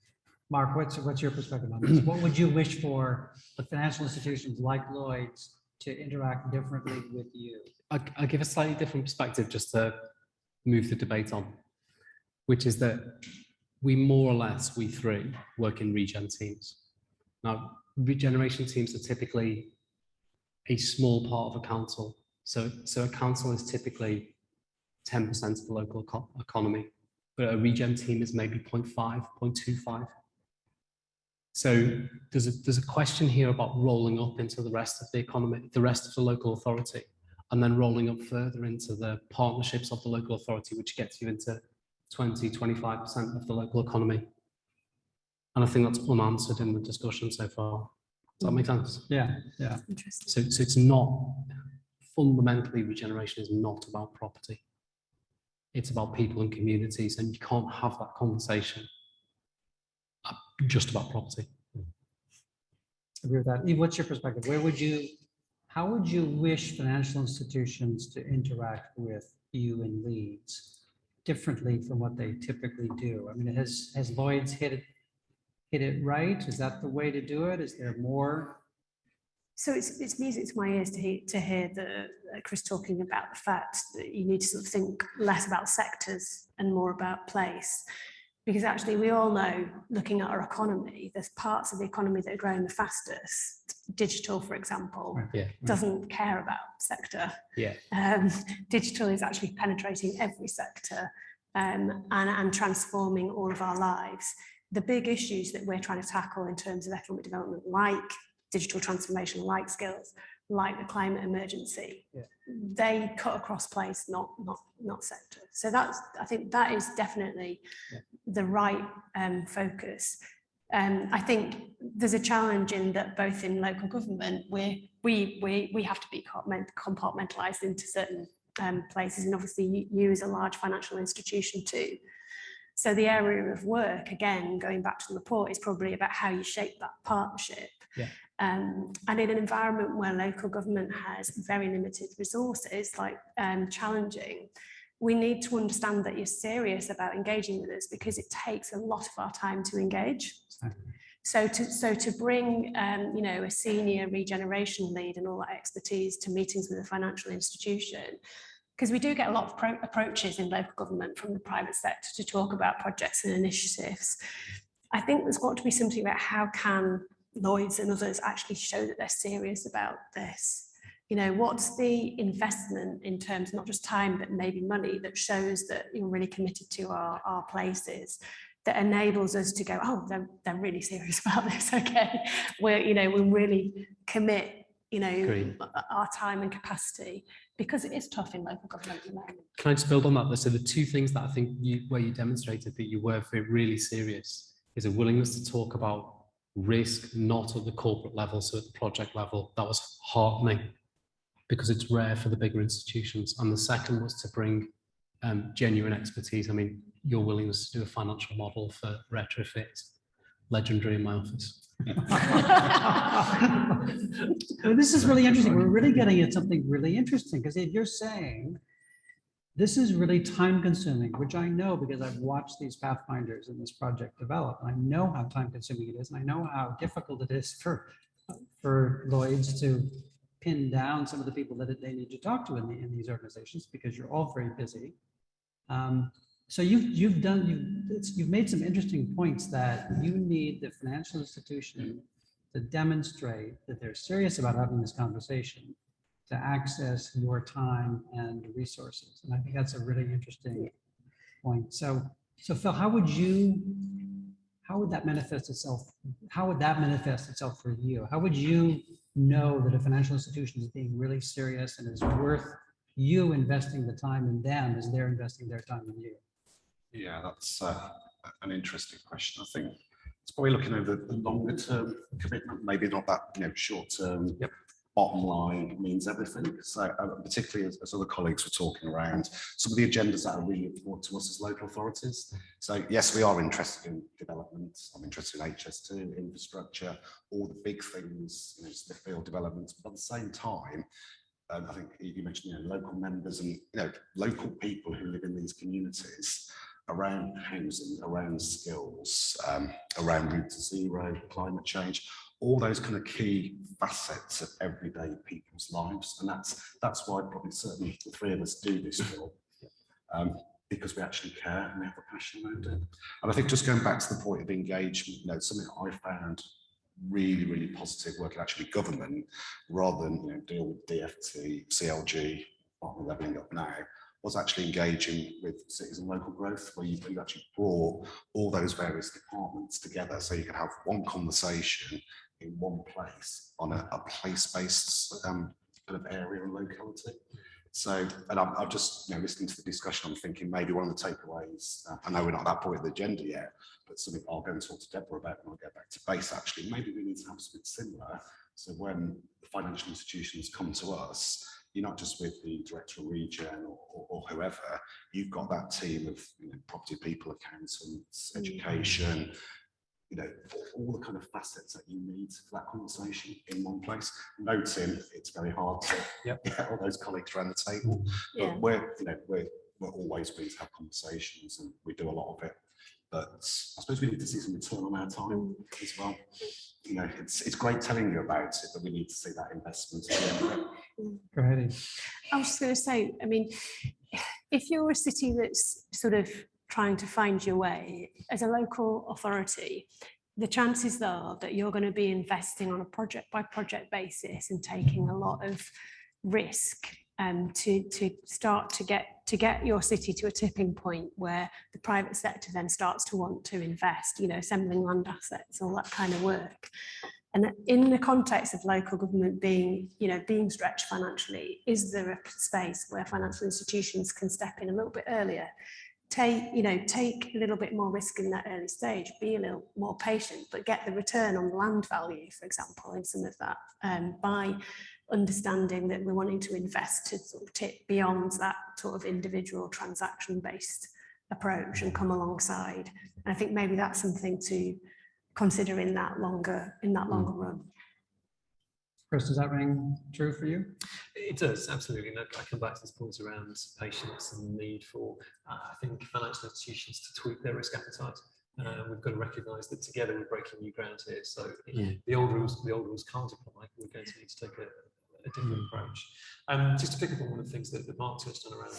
Mark, what's your perspective on this? What would you wish for the financial institutions like Lloyd's to interact differently with you? I'll give a slightly different perspective just to move the debate on, which is that we three work in regen teams. Now, regeneration teams are typically a small part of a council. So a council is typically 10% of the local economy, but a regen team is maybe 0.5, 0.25. So there's a question here about rolling up into the rest of the economy, the rest of the local authority, and then rolling up further into the partnerships of the local authority, which gets you into 20, 25% of the local economy. And I think that's unanswered in the discussion so far. Does that make sense? Yeah. Interesting. So it's not, fundamentally, regeneration is not about property. It's about people and communities, and you can't have that conversation just about property. I agree with that. Eve, what's your perspective? How would you wish financial institutions to interact with you in Leeds differently from what they typically do? I mean, has Lloyd's hit it right? Is that the way to do it? Is there more? So it's music to my ears to hear Chris talking about the fact that you need to sort of think less about sectors and more about place. Because actually we all know, looking at our economy, there's parts of the economy that are growing the fastest. Digital, for example, doesn't care about sector. Digital is actually penetrating every sector and transforming all of our lives. The big issues that we're trying to tackle in terms of economic development, like digital transformation, like skills, like the climate emergency, they cut across place, not sector. So I think that is definitely the right focus. I think there's a challenge in that both in local government, we have to be compartmentalised into certain places, and obviously you as a large financial institution too. So the area of work, again, going back to the report, is probably about how you shape that partnership. And in an environment where local government has very limited resources, like challenging, we need to understand that you're serious about engaging with us, because it takes a lot of our time to engage. So to bring, you know, a senior regeneration lead and all that expertise to meetings with a financial institution, because we do get a lot of approaches in local government from the private sector to talk about projects and initiatives. I think there's got to be something about how can Lloyds and others actually show that they're serious about this. You know, what's the investment in terms, not just time, but maybe money, that shows that you're really committed to our places, that enables us to go, oh, they're really serious about this. Okay, we really commit, you know, Agreed. our time and capacity, because it is tough in local government at the moment. Can I just build on that? So the two things that I think where you demonstrated that you were really serious is a willingness to talk about risk, not at the corporate level, so at the project level. That was heartening, because it's rare for the bigger institutions. And the second was to bring genuine expertise. I mean, your willingness to do a financial model for retrofit, legendary in my office. Well, this is really interesting. We're really getting at something really interesting, because if you're saying this is really time consuming, which I know because I've watched these pathfinders in this project develop. I know how time consuming it is, and I know how difficult it is for Lloyds to pin down some of the people that they need to talk to in these organizations, because you're all very busy. So you've made some interesting points that you need the financial institution to demonstrate that they're serious about having this conversation, to access your time and resources. And I think that's a really interesting point. So Phil, how would that manifest itself? How would that manifest itself for you? How would you know that a financial institution is being really serious and is worth you investing the time in them as they're investing their time in you? Yeah, that's an interesting question. I think it's probably looking over the longer term commitment, maybe not that, you know, short term. Yep. Bottom line means everything. So particularly as other colleagues were talking around some of the agendas that are really important to us as local authorities. So yes, we are interested in development. I'm interested in HS2, infrastructure, all the big things, you know, Smithfield developments. But at the same time, I think you mentioned, you know, local members and, you know, local people who live in these communities around housing, around skills, around Route to Zero, climate change, all those kind of key facets of everyday people's lives. And that's why probably certainly the three of us do this job, because we actually care and we have a passion around it. And I think just going back to the point of engagement, you know, something I found really, really positive working actually with government, rather than, you know, deal with DFT, CLG, what we're levelling up now, was actually engaging with cities and local growth, where you actually brought all those various departments together so you could have one conversation in one place on a place-based kind of area and locality. So, and I'm just, you know, listening to the discussion, I'm thinking maybe one of the takeaways, I know we're not at that point of the agenda yet, but something I'll go and talk to Deborah about when I get back to base, actually, maybe we need to have something similar. So when the financial institutions come to us, you're not just with the director of region or whoever, you've got that team of, you know, property people, accountants, education, you know, all the kind of facets that you need for that conversation in one place. Noting it's very hard to get all those colleagues around the table, but we're always willing to have conversations, and we do a lot of it. But I suppose we need to see some return on our time as well. You know, it's great telling you about it, but we need to see that investment. Go ahead. I was just going to say, I mean, if you're a city that's sort of trying to find your way, as a local authority, the chances are that you're going to be investing on a project by project basis and taking a lot of risk to start to get your city to a tipping point where the private sector then starts to want to invest, you know, assembling land assets, all that kind of work. And in the context of local government being, you know, being stretched financially, is there a space where financial institutions can step in a little bit earlier, take a little bit more risk in that early stage, be a little more patient, but get the return on the land value, for example, in some of that, by understanding that we're wanting to invest to sort of tip beyond that sort of individual transaction-based approach and come alongside. And I think maybe that's something to consider in that longer run. Chris, does that ring true for you? It does, absolutely. And I come back to this point around patience and the need for, I think, financial institutions to tweak their risk appetite. We've got to recognise that together we're breaking new ground here. So the old rules can't apply. We're going to need to take a different approach. Just to pick up on one of the things that Mark touched on around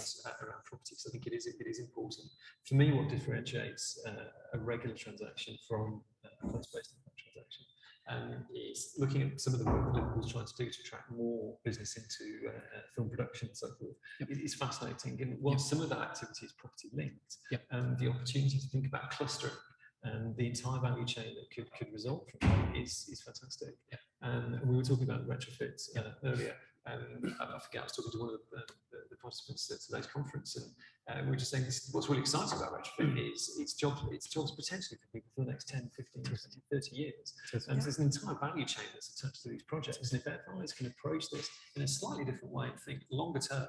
property, because I think it is important. For me, what differentiates a regular transaction from a place-based impact transaction is looking at some of the work that Liverpool's trying to do to attract more business into film production and so forth. It's fascinating, and while some of that activity is property linked, the opportunity to think about clustering and the entire value chain that could result from that is fantastic. And we were talking about retrofits earlier. I forget, I was talking to one of the participants at today's conference, and we were just saying what's really exciting about retrofit is it's jobs potentially for people for the next 10, 15, 20, 30 years. And there's an entire value chain that's attached to these projects. And if FIs can approach this in a slightly different way and think longer term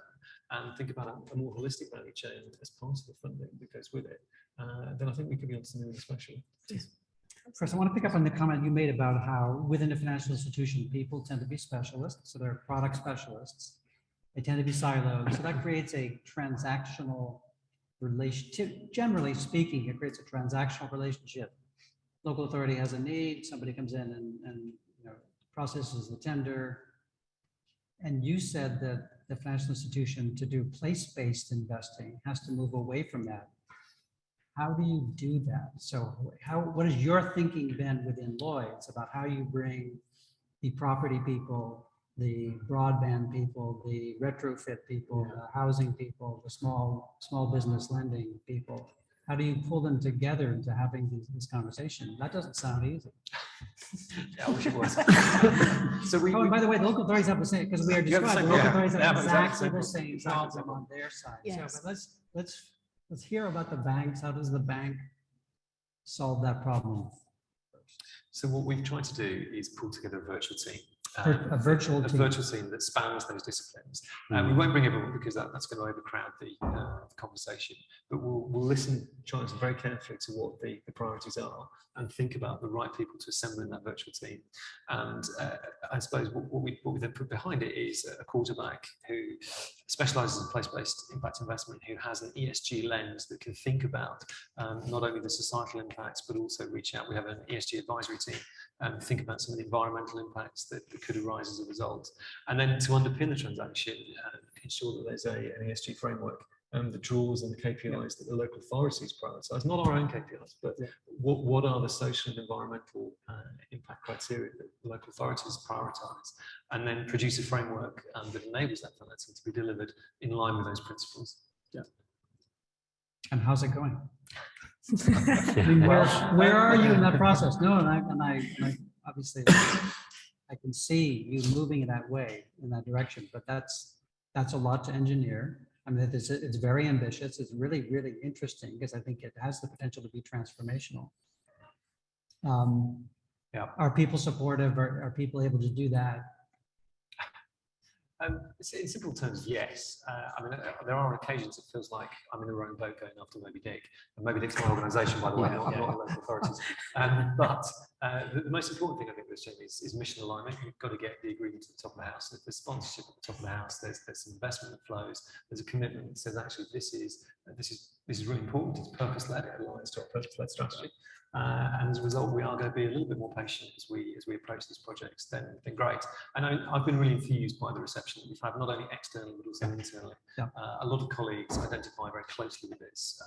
and think about a more holistic value chain as part of the funding that goes with it, then I think we could be on something really special. First, I want to pick up on the comment you made about how within a financial institution, people tend to be specialists. So they're product specialists. They tend to be siloed. So that creates a transactional relationship. Generally speaking, it creates a transactional relationship. Local authority has a need. Somebody comes in and processes the tender. And you said that the financial institution, to do place-based investing, has to move away from that. How do you do that? So what has your thinking been within Lloyd's about how you bring the property people, the broadband people, the retrofit people, the housing people, the small business lending people? How do you pull them together into having this conversation? That doesn't sound easy. Yeah, I wish it was. So and by the way, the local authorities have the same, because we are describing, local authorities have exactly the same problem on their side. Yes. So but let's hear about the banks. How does the bank solve that problem? So what we've tried to do is pull together a virtual team. A virtual team that spans those disciplines. We won't bring everyone because that's going to overcrowd the conversation, but we'll listen, try and listen very carefully to what the priorities are and think about the right people to assemble in that virtual team. And I suppose what we then put behind it is a quarterback who specialises in place-based impact investment, who has an ESG lens that can think about not only the societal impacts, but also reach out. We have an ESG advisory team and think about some of the environmental impacts that could arise as a result. And then to underpin the transaction, ensure that there's an ESG framework that draws on the KPIs that the local authorities prioritise, not our own KPIs, but what are the social and environmental impact criteria that the local authorities prioritise, and then produce a framework that enables that financing to be delivered in line with those principles. Yeah. And how's it going? I mean, where are you in that process? No, and I obviously I can see you moving in that way, in that direction, but that's a lot to engineer. I mean, it's very ambitious. It's really, really interesting because I think it has the potential to be transformational. Are people supportive? Are people able to do that? In simple terms, yes. I mean, there are occasions it feels like I'm in the wrong boat going after Moby Dick, and Moby Dick's my organisation, by the way, not local authorities. But the most important thing I think with this, Jamie, is mission alignment. You've got to get the agreement to the top of the house. If there's sponsorship at the top of the house, there's some investment that flows. There's a commitment that says actually this is really important. It's purpose-led. It aligns to our purpose-led strategy. And as a result, we are going to be a little bit more patient as we approach these projects. Then great. And I've been really enthused by the reception that we've had, not only externally but also internally. A lot of colleagues identify very closely with this.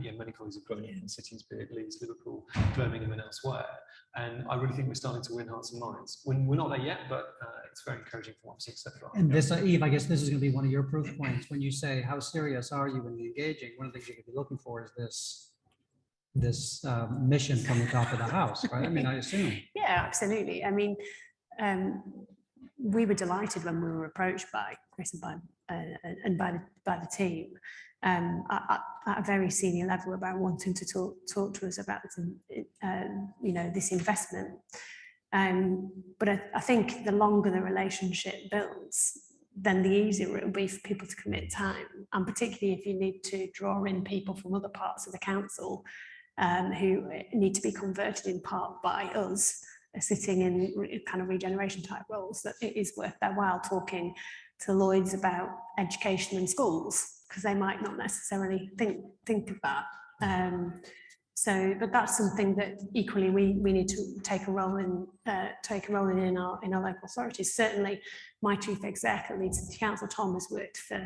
Many colleagues have grown up in cities, be it Leeds, Liverpool, Birmingham, and elsewhere. And I really think we're starting to win hearts and minds. We're not there yet, but it's very encouraging from what we've seen so far. And this, Eve, I guess this is going to be one of your proof points when you say how serious are you when engaging. One of the things you could be looking for is this mission from the top of the house, right? I mean, I assume. Yeah, absolutely. I mean, we were delighted when we were approached by Chris and by the team at a very senior level about wanting to talk to us about this investment. But I think the longer the relationship builds, then the easier it will be for people to commit time, and particularly if you need to draw in people from other parts of the council who need to be converted in part by us sitting in kind of regeneration type roles, that it is worth their while talking to Lloyd's about education in schools, because they might not necessarily think of that. So, but that's something that equally we need to take a role in our local authorities. Certainly, my chief exec at Leeds City Council, Tom, has worked for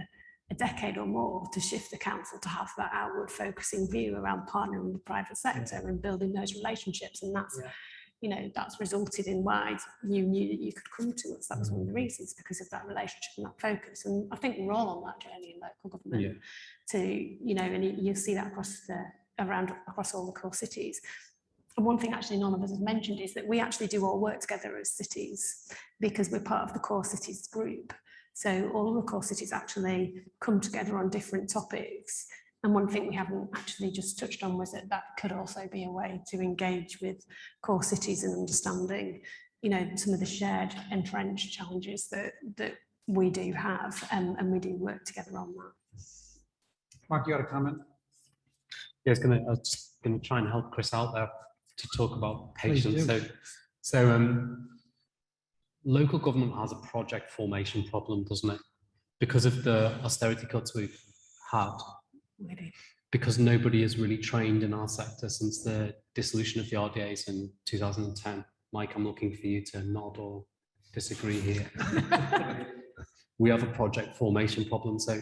a decade or more to shift the council to have that outward focusing view around partnering with the private sector and building those relationships. And that's, you know, that's resulted in why you knew that you could come to us. That was one of the reasons, because of that relationship and that focus. And I think we're all on that journey in local government to, you know, and you'll see that across all the core cities. And one thing actually none of us has mentioned is that we actually do all work together as cities because we're part of the core cities group. So all of the core cities actually come together on different topics. And one thing we haven't actually just touched on was that that could also be a way to engage with core cities and understanding, you know, some of the shared entrenched challenges that we do have, and we do work together on that. Mark, you got a comment? Yeah, I was just going to try and help Chris out there to talk about Please patience. do. So local government has a project formation problem, doesn't it? Because of the austerity cuts we've had, because nobody is really trained in our sector since the dissolution of the RDAs in 2010. Mike, I'm looking for you to nod or disagree here. We have a project formation problem. So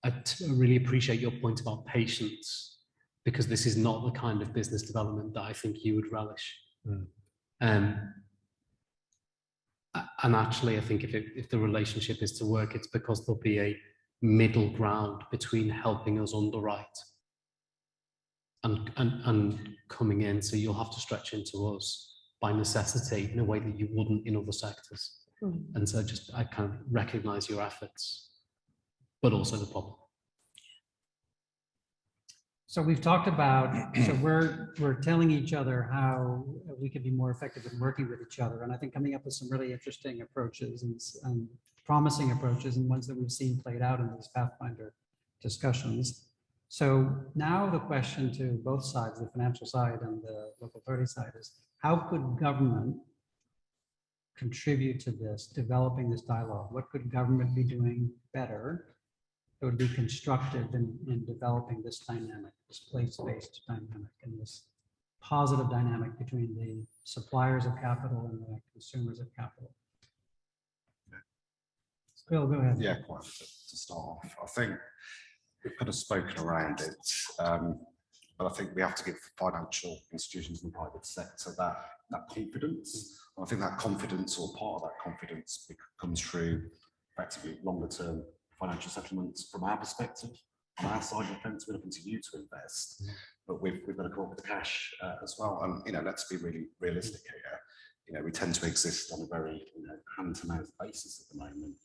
I really appreciate your point about patience, because this is not the kind of business development that I think you would relish. And actually, I think if the relationship is to work, it's because there'll be a middle ground between helping us underwrite and coming in. So you'll have to stretch into us by necessity in a way that you wouldn't in other sectors. And so I kind of recognize your efforts, but also the problem. So we've talked about, so we're telling each other how we could be more effective in working with each other. And I think coming up with some really interesting approaches and promising approaches and ones that we've seen played out in these Pathfinder discussions. So now the question to both sides, the financial side and the local authority side, is how could government contribute to this, developing this dialogue? What could government be doing better that would be constructive in developing this dynamic, this place-based dynamic, and this positive dynamic between the suppliers of capital and the consumers of capital? Bill, go ahead. Yeah, quite to start off. I think we've kind of spoken around it, but I think we have to give financial institutions in the private sector that confidence. And I think that confidence, or part of that confidence, comes through effectively longer term financial settlements from our perspective. On our side of the fence, we're looking to you to invest, but we've got to come up with the cash as well. And, you know, let's be really realistic here. You know, we tend to exist on a very, you know, hand-to-mouth basis at the moment.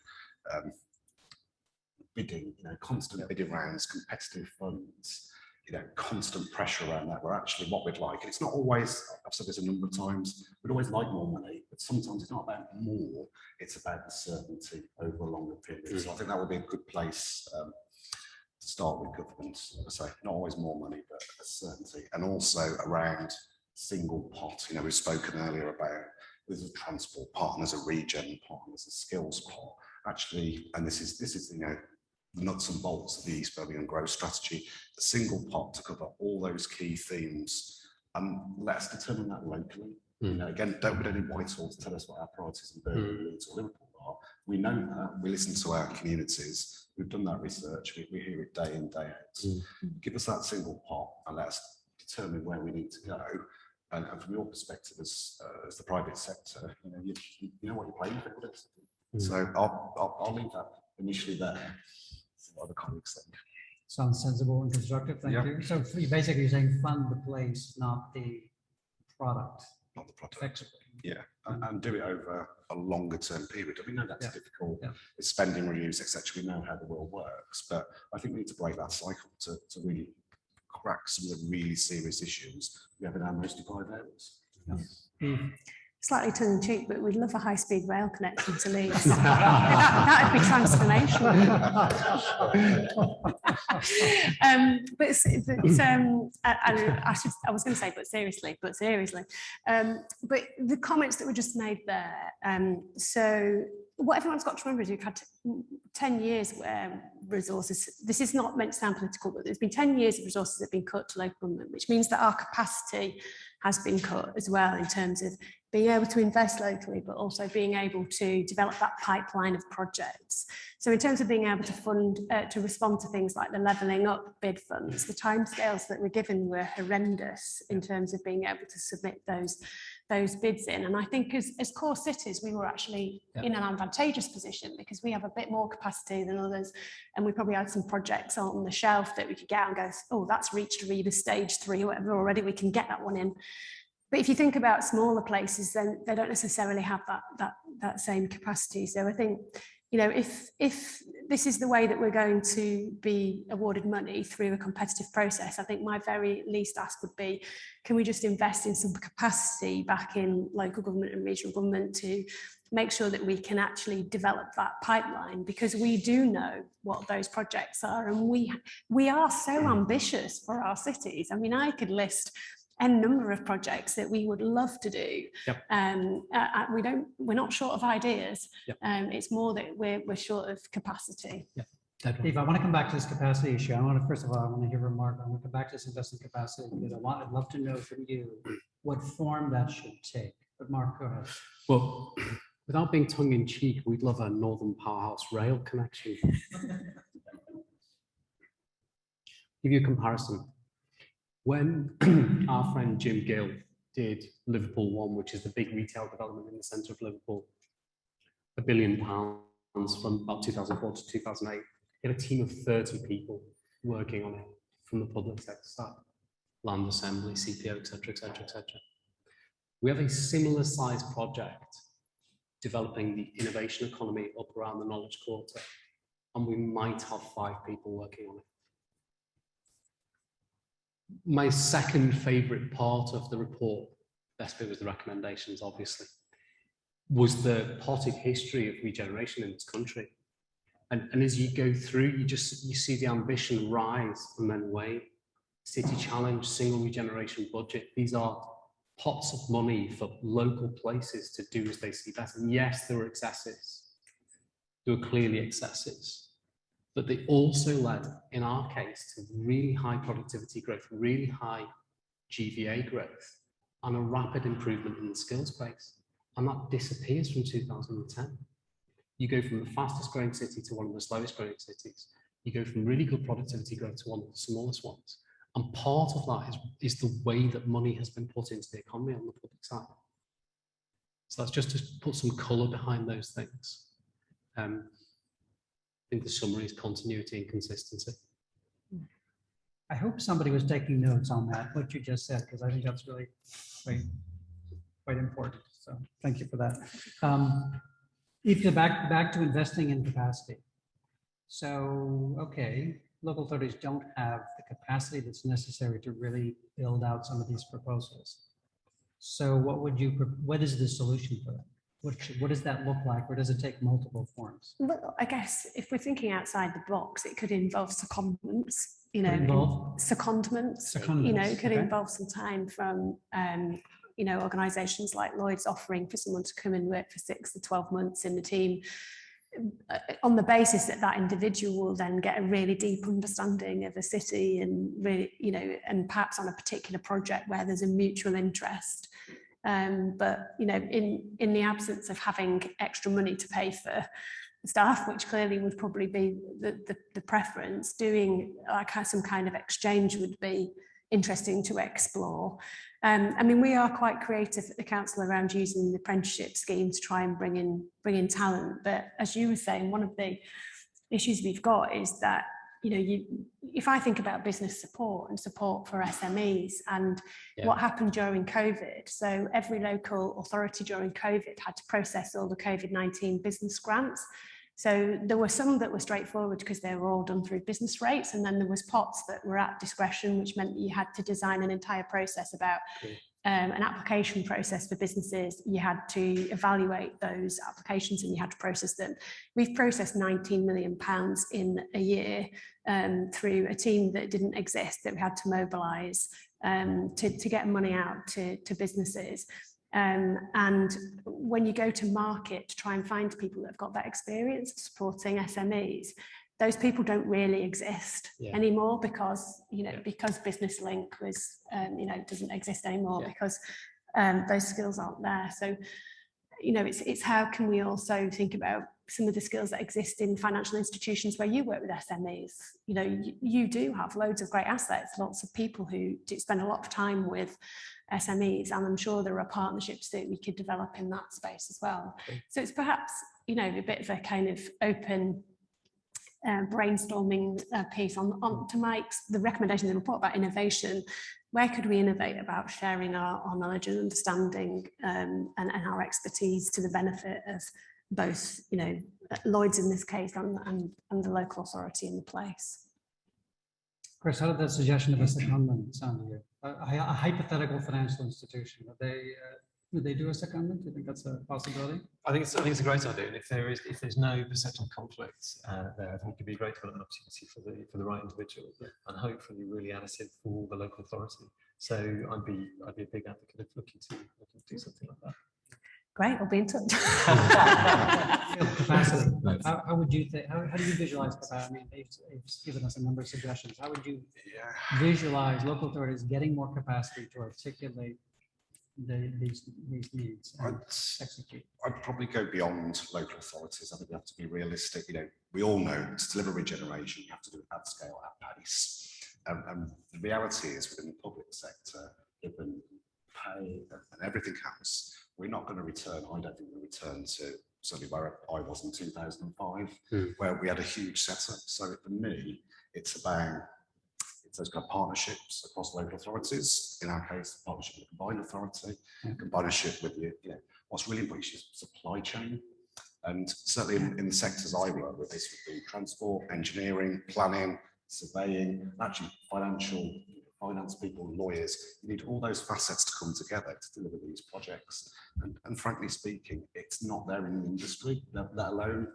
Bidding, you know, constant bidding rounds, competitive funds, you know, constant pressure around that. We're actually what we'd like. It's not always, I've said this a number of times, we'd always like more money, but sometimes it's not about more, it's about the certainty over a longer period. So I think that would be a good place to start with government. As I say, not always more money, but a certainty. And also around single pot. You know, we've spoken earlier about there's a transport pot, and there's a regen pot, and there's a skills pot. Actually, and this is you know, the nuts and bolts of the East Birmingham growth strategy, a single pot to cover all those key themes, and let's determine that locally. You know, again, don't put any Whitehall to tell us what our priorities in Birmingham, Leeds or Liverpool are. We know that, we listen to our communities, we've done that research, we hear it day in, day out. Give us that single pot and let's determine where we need to go. And from your perspective as the private sector, you know, you know what you're playing for. So I'll leave that initially there. What other colleagues think. Sounds sensible and constructive. Thank you. So basically you're saying fund the place, not the product. Not the product. Yeah, and do it over a longer term period. We know that's difficult. It's spending reviews, etc. We know how the world works, but I think we need to break that cycle to really crack some of the really serious issues we have in our most deprived areas. slightly tongue in cheek, but we'd love a high-speed rail connection to Leeds. That would be transformational. I was going to say, but seriously. But the comments that were just made there. So what everyone's got to remember is we've had 10 years where resources, this is not meant to sound political, but there's been 10 years of resources that have been cut to local government, which means that our capacity has been cut as well in terms of being able to invest locally, but also being able to develop that pipeline of projects. So in terms of being able to fund, to respond to things like the levelling up bid funds, the timescales that were given were horrendous in terms of being able to submit those bids in. And I think as core cities, we were actually in an advantageous position because we have a bit more capacity than others. And we probably had some projects on the shelf that we could get out and go, oh, that's reached REBA stage 3 or whatever already, we can get that one in. But if you think about smaller places, then they don't necessarily have that same capacity. So I think, you know, if this is the way that we're going to be awarded money through a competitive process, I think my very least ask would be, can we just invest in some capacity back in local government and regional government to make sure that we can actually develop that pipeline, because we do know what those projects are, and we are so ambitious for our cities. I mean, I could list a number of projects that we would love to do. Yep. We're not short of ideas. Yep. It's more that we're short of capacity. Yep. Steve, I want to come back to this capacity issue. First of all, I want to hear from Mark. I want to come back to this investment capacity because I'd love to know from you what form that should take. But Mark, go ahead. Well, without being tongue in cheek, we'd love a Northern Powerhouse rail connection. Give you a comparison. When our friend Jim Gill did Liverpool One, which is the big retail development in the centre of Liverpool, £1 billion from about 2004 to 2008, he had a team of 30 people working on it from the public sector side, land assembly, CPO, etc., etc., etc. We have a similar size project developing the innovation economy up around the Knowledge Quarter, and we might have 5 people working on it. My second favourite part of the report, best bit was the recommendations, obviously, was the potted history of regeneration in this country. And as you go through, you see the ambition rise and then wane. City Challenge, single regeneration budget. These are pots of money for local places to do as they see best. And yes, there were excesses. There were clearly excesses. But they also led, in our case, to really high productivity growth, really high GVA growth, and a rapid improvement in the skills base. And that disappears from 2010. You go from the fastest growing city to one of the slowest growing cities. You go from really good productivity growth to one of the smallest ones. And part of that is the way that money has been put into the economy on the public side. So that's just to put some colour behind those things. I think the summary is continuity and consistency. I hope somebody was taking notes on that, what you just said, because I think that's really quite important. So thank you for that. If you back to investing in capacity. So, okay, local authorities don't have the capacity that's necessary to really build out some of these proposals. So what is the solution for that? What does that look like, or does it take multiple forms? Well, I guess if we're thinking outside the box, it could involve secondments, you know, secondments, you know, it could involve some time from, you know, organisations like Lloyd's offering for someone to come and work for 6 to 12 months in the team on the basis that that individual will then get a really deep understanding of a city and really, you know, and perhaps on a particular project where there's a mutual interest. But, you know, in the absence of having extra money to pay for staff, which clearly would probably be the preference, doing like some kind of exchange would be interesting to explore. I mean, we are quite creative at the council around using the apprenticeship scheme to try and bring in talent. But as you were saying, one of the issues we've got is that, you know, if I think about business support and support for SMEs and what happened during COVID, so every local authority during COVID had to process all the COVID-19 business grants. So there were some that were straightforward because they were all done through business rates, and then there was pots that were at discretion, which meant that you had to design an entire process about an application process for businesses. You had to evaluate those applications and you had to process them. We've processed £19 million in a year through a team that didn't exist, that we had to mobilise to get money out to businesses. And when you go to market to try and find people that have got that experience of supporting SMEs, those people don't really exist anymore, because because Business Link was doesn't exist anymore, because those skills aren't there. So it's how can we also think about some of the skills that exist in financial institutions where you work with SMEs. You do have loads of great assets, lots of people who do spend a lot of time with SMEs, and I'm sure there are partnerships that we could develop in that space as well. So it's perhaps a bit of a kind of open brainstorming piece on to Mike's, the recommendation in the report about innovation. Where could we innovate about sharing our knowledge and understanding and our expertise to the benefit of both Lloyds in this case and the local authority in the place? Chris, how did that suggestion of a secondment sound to you? A hypothetical financial institution, would they do a secondment? Do you think that's a possibility? I think it's a great idea, and if there's no perception of conflict there, I think it'd be a great development opportunity for the right individual, and hopefully really additive for the local authority. So I'd be a big advocate of looking to do something like that. Great, we'll be in touch. Capacity. How would you think? How do you visualize capacity? I mean, they've given us a number of suggestions. How would you visualize local authorities getting more capacity to articulate these needs and execute? I'd probably go beyond local authorities. I think we have to be realistic. We all know to deliver regeneration, you have to do it at scale, at pace. And the reality is, within the public sector, given pay and everything else, we're not going to return. I don't think we'll return to certainly where I was in 2005, where we had a huge setup. So for me, it's about those kind of partnerships across local authorities. In our case, partnership with the combined authority, partnership with what's really important is supply chain. And certainly in the sectors I work with, this would be transport, engineering, planning, surveying, actually finance people, lawyers. You need all those facets to come together to deliver these projects. And frankly speaking, it's not there in the industry, let alone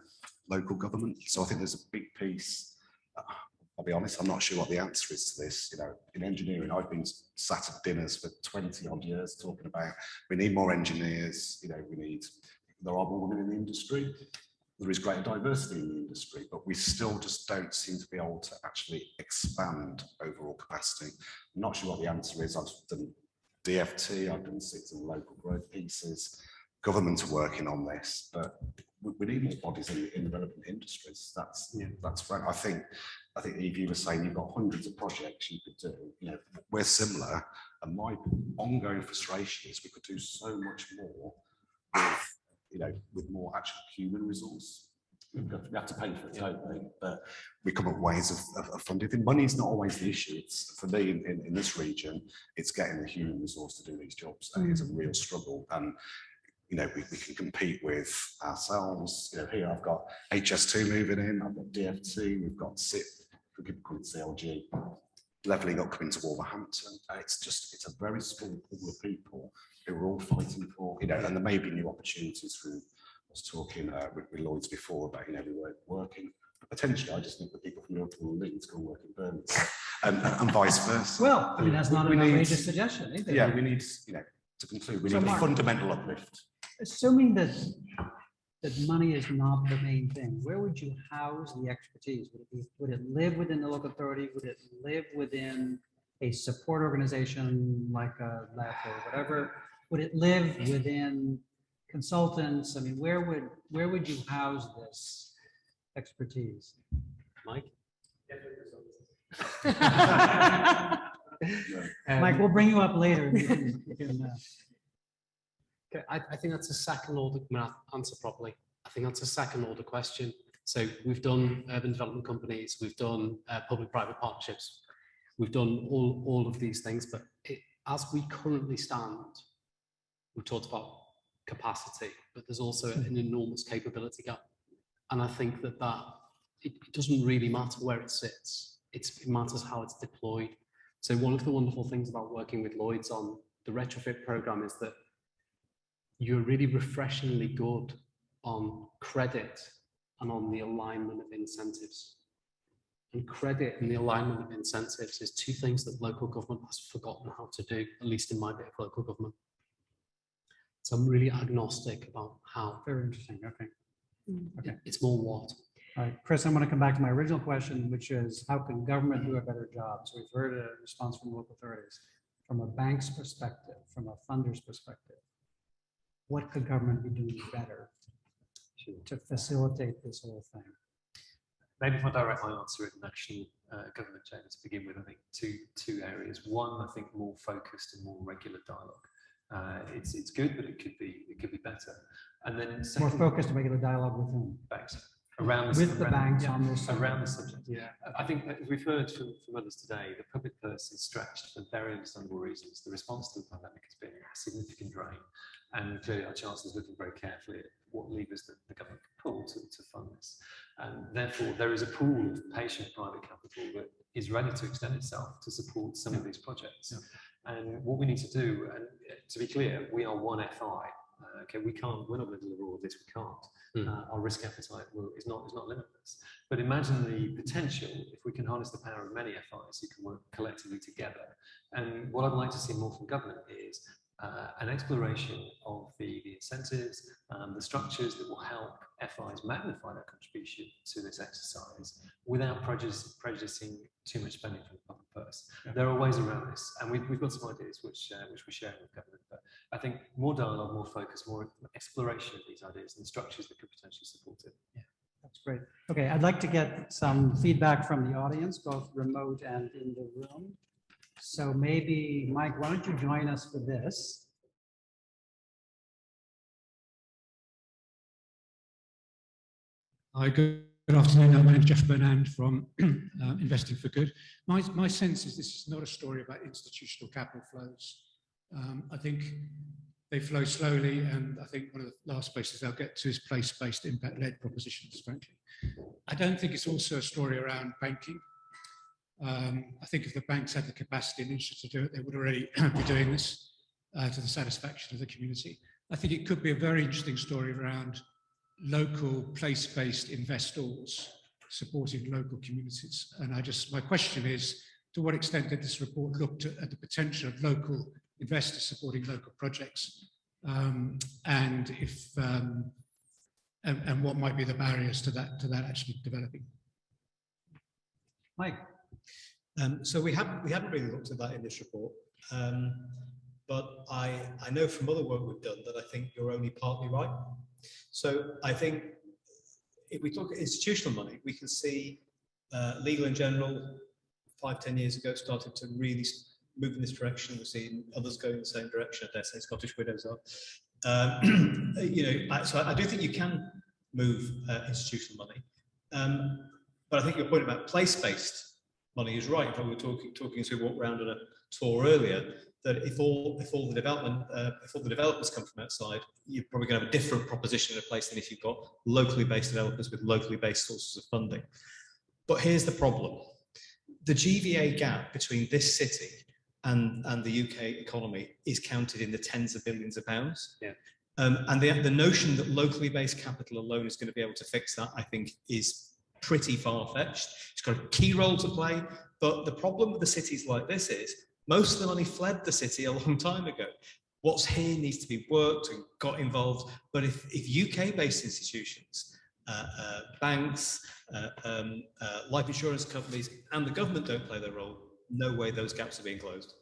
local government. So I think there's a big piece. I'll be honest, I'm not sure what the answer is to this. In engineering, I've been sat at dinners for 20 odd years talking about we need more engineers. There are more women in the industry. There is greater diversity in the industry, but we still just don't seem to be able to actually expand overall capacity. I'm not sure what the answer is. I've done DFT, I've done 6 of the local growth pieces. Government are working on this, but we need more bodies in the relevant industries. That's right. I think if you were saying you've got hundreds of projects you could do, we're similar. And my ongoing frustration is we could do so much more with more actual human resource. We have to pay for it, don't we? But we come up with ways of funding. Money is not always the issue. It's for me in this region, it's getting the human resource to do these jobs. And it's a real struggle. And we can compete with ourselves. Here I've got HS2 moving in, I've got DFT, we've got SIP, we could call it CLG, levelling up coming to Wolverhampton. It's a very small pool of people who are all fighting for, and there may be new opportunities through. I was talking with Lloyds before about, we weren't working. Potentially, I just think the people from Liverpool and Leeds go work in Birmingham, and vice versa. Well, that's not an outrageous suggestion, either. Yeah, we need, to conclude, we need a fundamental uplift. Assuming that money is not the main thing, where would you house the expertise? Would it live within the local authority? Would it live within a support organization like a LEF or whatever? Would it live within consultants? I mean, where would you house this expertise? Mike? Mike, we'll bring you up later. You can, Okay, I think that's a second order, answer properly. I think that's a second order question. So we've done urban development companies, we've done public-private partnerships, we've done all of these things, but as we currently stand, we've talked about capacity, but there's also an enormous capability gap. And I think that it doesn't really matter where it sits, it matters how it's deployed. So one of the wonderful things about working with Lloyds on the retrofit program is that you're really refreshingly good on credit and on the alignment of incentives. And credit and the alignment of incentives is two things that local government has forgotten how to do, at least in my bit of local government. So I'm really agnostic about how. Very interesting. Okay. Okay. It's more what. All right, Chris, I'm going to come back to my original question, which is how can government do a better job? So we've heard a response from local authorities. From a bank's perspective, from a funder's perspective, what could government be doing better to facilitate this whole thing? Maybe if I direct my answer at national government, James, to begin with, I think two areas. One, I think more focused and more regular dialogue. It's good, but it could be better. And then More second, focused regular dialogue with whom? banks around With the banks yeah, on this. around the subject. Yeah. I think as we've heard from others today, the public purse is stretched for very understandable reasons. The response to the pandemic has been a significant drain, and clearly our Chancellor is looking very carefully at what levers that the government can pull to fund this. And therefore, there is a pool of patient private capital that is ready to extend itself to support some of these projects. And what we need to do, and to be clear, we are one FI. Okay, we're not going to deliver all of this. We can't. Our risk appetite is not limitless. But imagine the potential if we can harness the power of many FIs who can work collectively together. And what I'd like to see more from government is an exploration of the incentives, the structures that will help FIs magnify their contribution to this exercise without prejudicing too much spending from the public purse. Yeah. There are ways around this, and we've got some ideas which we're sharing with government. But I think more dialogue, more focus, more exploration of these ideas and the structures that could potentially support it. Yeah. That's great. Okay, I'd like to get some feedback from the audience, both remote and in the room. So maybe, Mike, why don't you join us for this? Hi, good afternoon. My name is Jeff Burnand from Investing for Good. My sense is this is not a story about institutional capital flows. I think they flow slowly, and I think one of the last places they'll get to is place-based impact-led propositions, frankly. I don't think it's also a story around banking. I think if the banks had the capacity and interest to do it, they would already be doing this to the satisfaction of the community. I think it could be a very interesting story around local place-based investors supporting local communities. And my question is, to what extent did this report look at the potential of local investors supporting local projects, and what might be the barriers to that actually developing? Mike. So we haven't really looked at that in this report, but I know from other work we've done that I think you're only partly right. So I think if we talk institutional money, we can see Legal & General 5-10 years ago started to really move in this direction. We've seen others go in the same direction. I dare say Scottish Widows are. So I do think you can move institutional money, but I think your point about place-based money is right. In fact, we were talking as we walked around on a tour earlier, that if all the developers come from outside, you're probably going to have a different proposition in a place than if you've got locally based developers with locally based sources of funding. But here's the problem. The GVA gap between this city and the UK economy is counted in the tens of billions of pounds. Yeah. And the notion that locally based capital alone is going to be able to fix that, I think, is pretty far-fetched. It's got a key role to play, but the problem with the cities like this is most of the money fled the city a long time ago. What's here needs to be worked and got involved. But if UK-based institutions, banks, life insurance companies, and the government don't play their role, no way those gaps are being closed.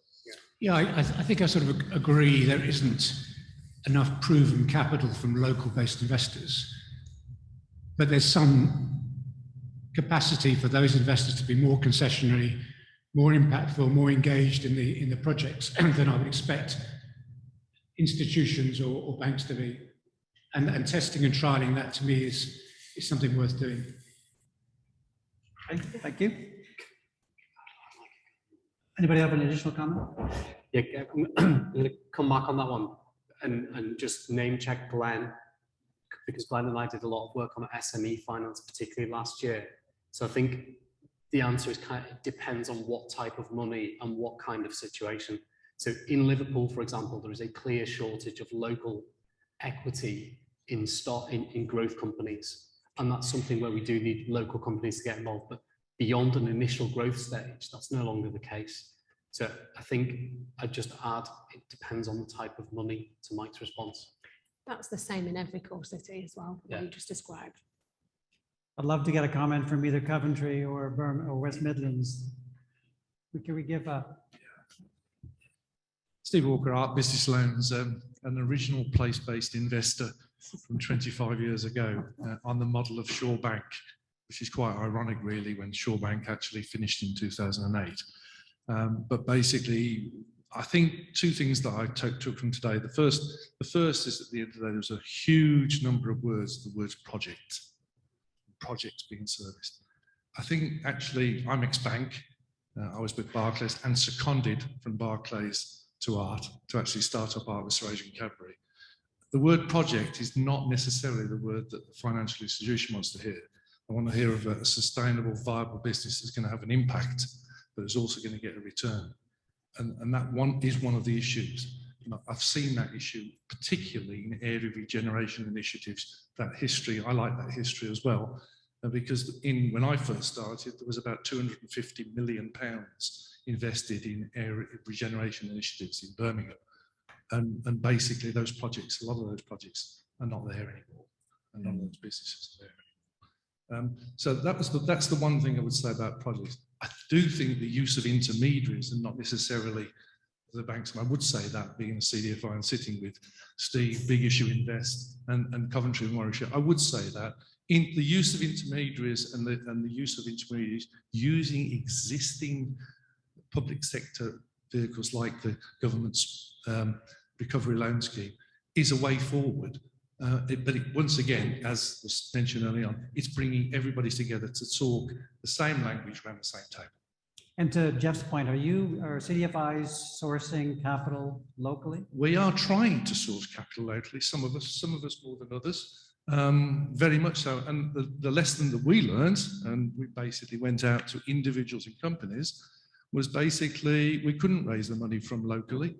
Yeah, I think I sort of agree there isn't enough proven capital from local-based investors, but there's some capacity for those investors to be more concessionary, more impactful, more engaged in the projects than I would expect institutions or banks to be. And testing and trialing that, to me, is something worth doing. Thank you. Anybody have an additional comment? Yeah, I'm going to come back on that one and just name check Glenn, because Glenn and I did a lot of work on SME finance, particularly last year. So I think the answer is it depends on what type of money and what kind of situation. So in Liverpool, for example, there is a clear shortage of local equity in growth companies. And that's something where we do need local companies to get involved. But beyond an initial growth stage, that's no longer the case. So I think I'd just add, it depends on the type of money, to Mike's response. That's the same in every core city as well, Yeah. what you just described. I'd love to get a comment from either Coventry or Birmingham or West Midlands. Can we give a? Steve Walker, Art Business Loans, an original place-based investor from 25 years ago on the model of Shore Bank, which is quite ironic really when Shore Bank actually finished in 2008. But basically, I think two things that I took from today. The first is at the end of the day, there was a huge number of words, the words projects being serviced. I think actually, I'm ex-bank. I was with Barclays and seconded from Barclays to Art to actually start up Art Restoration Cadbury. The word project is not necessarily the word that the financial institution wants to hear. I want to hear of a sustainable, viable business that's going to have an impact, but is also going to get a return. And that is one of the issues. I've seen that issue, particularly in area regeneration initiatives, that history. I like that history as well, because when I first started, there was about £250 million invested in area regeneration initiatives in Birmingham. And basically those projects, a lot of those projects are not there anymore. And none of those businesses are there anymore. So that's the one thing I would say about projects. I do think the use of intermediaries and not necessarily the banks, and I would say that being a CDFI and sitting with Steve, Big Issue Invest and Coventry and Warwickshire, I would say that in the use of intermediaries and the use of intermediaries using existing public sector vehicles like the government's recovery loan scheme is a way forward. But once again, as was mentioned earlier on, it's bringing everybody together to talk the same language around the same table. And to Jeff's point, are CDFIs sourcing capital locally? We are trying to source capital locally, some of us more than others, very much so. And the lesson that we learned, and we basically went out to individuals and companies, was basically we couldn't raise the money from locally,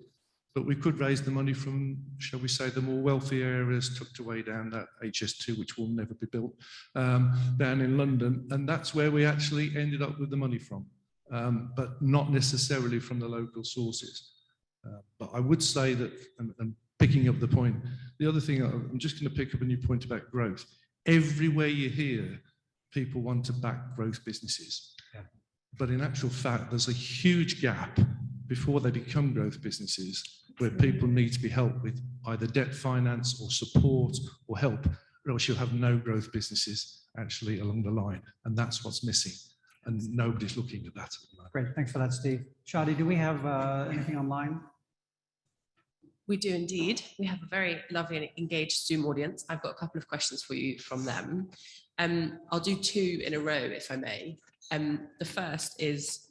but we could raise the money from, shall we say, the more wealthy areas tucked away down that HS2, which will never be built, down in London. And that's where we actually ended up with the money from, but not necessarily from the local sources. But I would say that, and picking up the point, the other thing, I'm just going to pick up a new point about growth. Everywhere you hear, people want to back growth businesses. Yeah. But in actual fact, there's a huge gap before they become growth businesses where people need to be helped with either debt finance or support or help, or else you'll have no growth businesses actually along the line. And that's what's missing. And nobody's looking at that. Great, thanks for that, Steve. Shadi, do we have anything online? We do indeed. We have a very lovely and engaged Zoom audience. I've got a couple of questions for you from them. I'll do two in a row, if I may. The first is,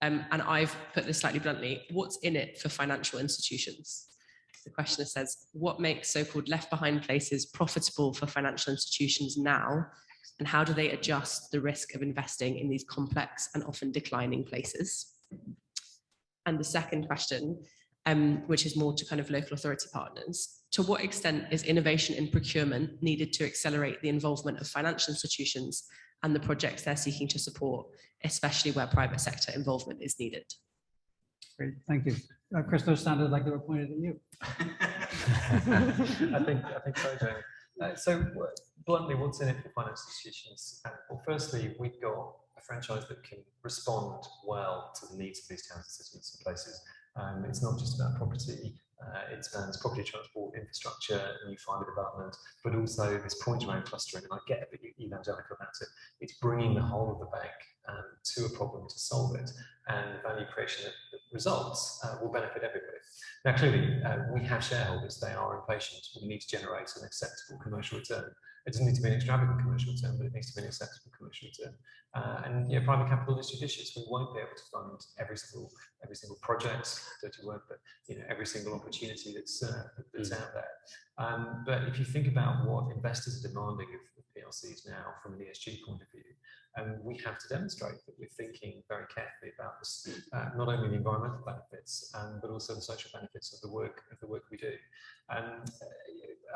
and I've put this slightly bluntly, what's in it for financial institutions? The questioner says, what makes so-called left behind places profitable for financial institutions now? And how do they adjust the risk of investing in these complex and often declining places? And the second question, which is more to kind of local authority partners, to what extent is innovation in procurement needed to accelerate the involvement of financial institutions and the projects they're seeking to support, especially where private sector involvement is needed? Great, thank you. Chris, those sounded like they were pointed at you. I think so, Jamie. So bluntly, what's in it for financial institutions? Well, firstly, we've got a franchise that can respond well to the needs of these towns, cities and places. It's not just about property, it spans property, transport, infrastructure, new fibre development, but also this point around clustering, and I get a bit evangelical about it. It's bringing the whole of the bank to a problem to solve it, and the value creation that results will benefit everybody. Now, clearly, we have shareholders, they are impatient. We need to generate an acceptable commercial return. It doesn't need to be an extravagant commercial return, but it needs to be an acceptable commercial return. And private capital is judicious. We won't be able to fund every single project, dirty word, but every single opportunity that's out there. But if you think about what investors are demanding of PLCs now from an ESG point of view, And we have to demonstrate that we're thinking very carefully about this, not only the environmental benefits, but also the social benefits of the work we do. And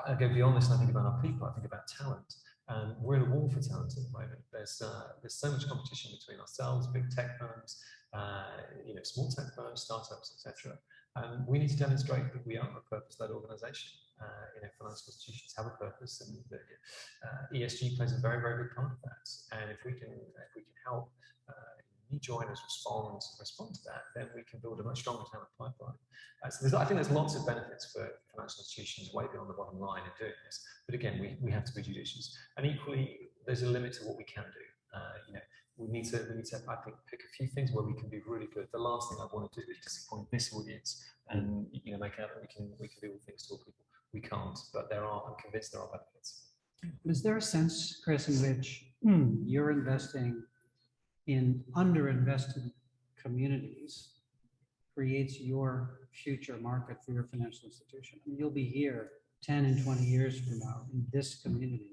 I go beyond this and I think about our people, I think about talent. And we're in a war for talent at the moment. There's so much competition between ourselves, big tech firms, small tech firms, startups, etc. And we need to demonstrate that we are a purpose-led organisation. Financial institutions have a purpose, and ESG plays a very, very big part of that. And if we can help new joiners respond to that, then we can build a much stronger talent pipeline. I think there's lots of benefits for financial institutions way beyond the bottom line in doing this. But again, we have to be judicious. And equally, there's a limit to what we can do. We need to, I think, pick a few things where we can be really good. The last thing I want to do is disappoint this audience and make out that we can do all things to all people. We can't, but I'm convinced there are benefits. Is there a sense, Chris, in which you're investing in underinvested communities creates your future market for your financial institution? I mean, you'll be here 10 and 20 years from now in this community.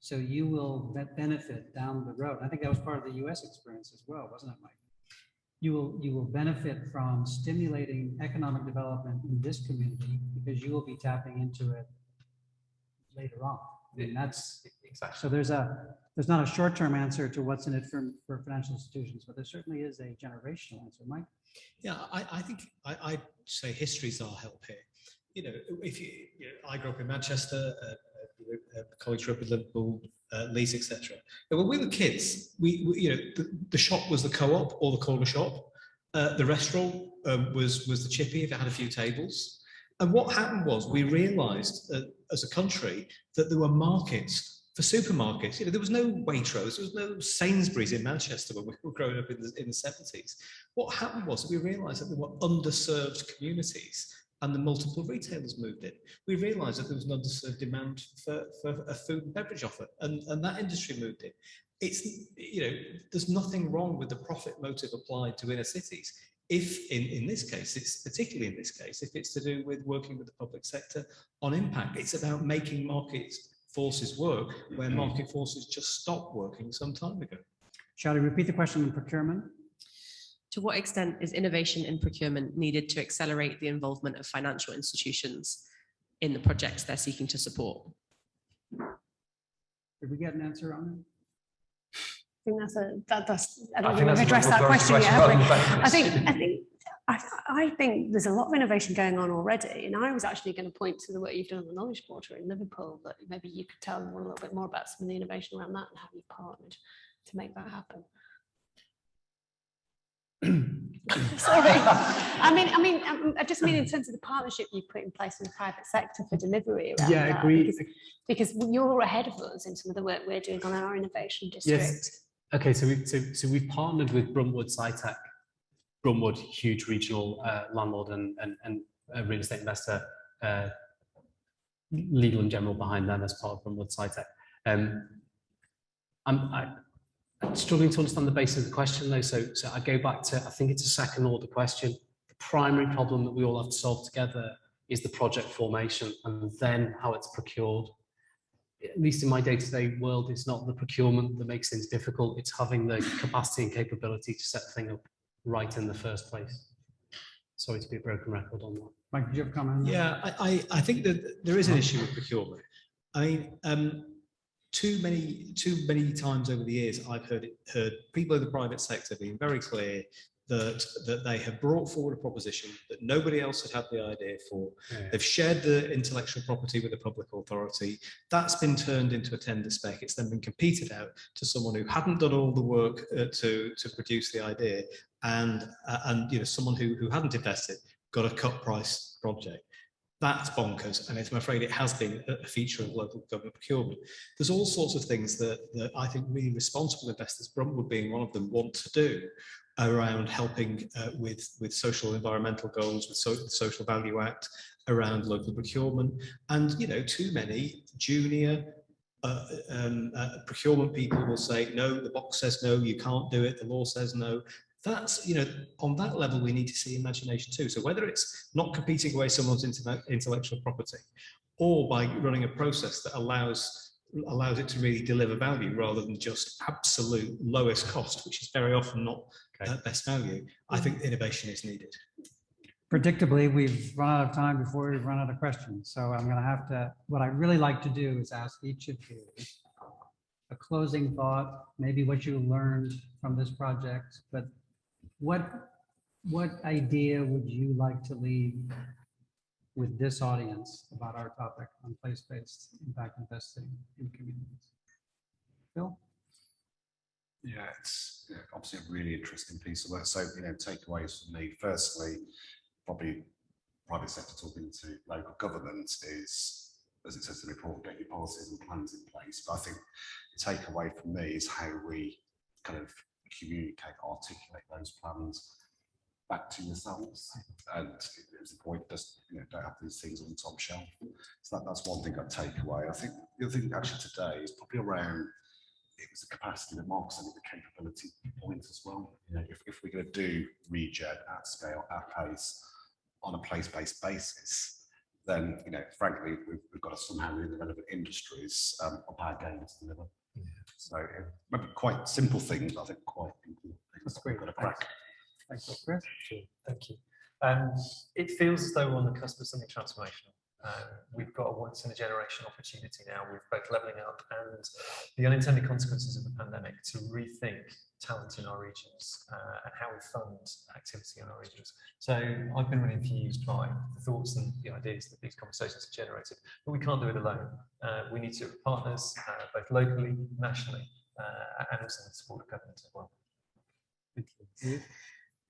So you will benefit down the road. I think that was part of the US experience as well, wasn't it, Mike? You will benefit from stimulating economic development in this community because you will be tapping into it later on. I mean, that's exactly. So there's not a short-term answer to what's in it for financial institutions, but there certainly is a generational answer. Mike? Yeah, I think I'd say history's our help here. I grew up in Manchester, colleagues grew up in Liverpool, Leeds, etc. When we were kids, the shop was the co-op or the corner shop. The restaurant was the chippy if it had a few tables. And what happened was we realised as a country that there were markets for supermarkets. There was no Waitrose, there was no Sainsbury's in Manchester when we were growing up in the 70s. What happened was that we realised that there were underserved communities and the multiple retailers moved in. We realised that there was an underserved demand for a food and beverage offer, and that industry moved in. There's nothing wrong with the profit motive applied to inner cities. If in this case, particularly in this case, if it's to do with working with the public sector on impact, it's about making market forces work where market forces just stopped working some time ago. Shall I repeat the question on procurement? To what extent is innovation in procurement needed to accelerate the involvement of financial institutions in the projects they're seeking to support? Did we get an answer on it? I don't think we've addressed that question yet, have we? I think there's a lot of innovation going on already, and I was actually going to point to the work you've done on the Knowledge Portal in Liverpool, but maybe you could tell everyone a little bit more about some of the innovation around that and how you've partnered to make that happen. Sorry. I just mean in terms of the partnership you put in place with the private sector for delivery around that. Agreed. Because you're ahead of us in some of the work we're doing on our innovation district. Yes. Okay, so we've partnered with Bruntwood SciTech. Bruntwood, huge regional landlord and real estate investor, Legal and General behind them as part of Bruntwood SciTech. I'm struggling to understand the basis of the question though, so I go back to, I think it's a second order question. The primary problem that we all have to solve together is the project formation and then how it's procured. At least in my day-to-day world, it's not the procurement that makes things difficult, it's having the capacity and capability to set the thing up right in the first place. Sorry to be a broken record on that. Mike, did you have a comment on that? Yeah, I think that there is an issue with procurement. I mean, too many times over the years, I've heard people in the private sector being very clear that they have brought forward a proposition that nobody else had had the idea for. Yeah. They've shared the intellectual property with the public authority. That's been turned into a tender spec. It's then been competed out to someone who hadn't done all the work to produce the idea, and someone who hadn't invested got a cut price project. That's bonkers, and I'm afraid it has been a feature of local government procurement. There's all sorts of things that I think really responsible investors, Bruntwood being one of them, want to do around helping with social environmental goals, with Social Value Act, around local procurement, and too many junior procurement people will say, no, the box says no, you can't do it, the law says no. That's, on that level, we need to see imagination too. So whether it's not competing away someone's intellectual property or by running a process that allows allows it to really deliver value rather than just absolute lowest cost, which is very often not best value. I think innovation is needed. Predictably, we've run out of time before we've run out of questions. So I'm going to have to, what I'd really like to do is ask each of you a closing thought, maybe what you learned from this project, but what idea would you like to leave with this audience about our topic on place-based impact investing in communities? Phil? Yeah, it's obviously a really interesting piece of work. So, takeaways for me, firstly, probably private sector talking to local government is, as it says in the report, get your policies and plans in place. But I think the takeaway for me is how we kind of communicate, articulate those plans back to yourselves. And it's the point, just don't have these things on the top shelf. So that's one thing I'd take away. I think the other thing actually today is probably around, it was the capacity that Mark said, the capability point as well. If we're going to do regen at scale, at pace, on a place-based basis, then frankly we've got to somehow in the relevant industries up our game to deliver. Yeah. So maybe quite simple things, but I think quite important things. That's great. Got to crack. Thanks, Chris. Sure. Thank you. It feels as though we're on the cusp of something transformational. We've got a once in a generation opportunity now with both levelling up and the unintended consequences of the pandemic to rethink talent in our regions and how we fund activity in our regions. So I've been really infused by the thoughts and the ideas that these conversations have generated, but we can't do it alone. We need to partners both locally, nationally, and also with the support of government as well. Thank you.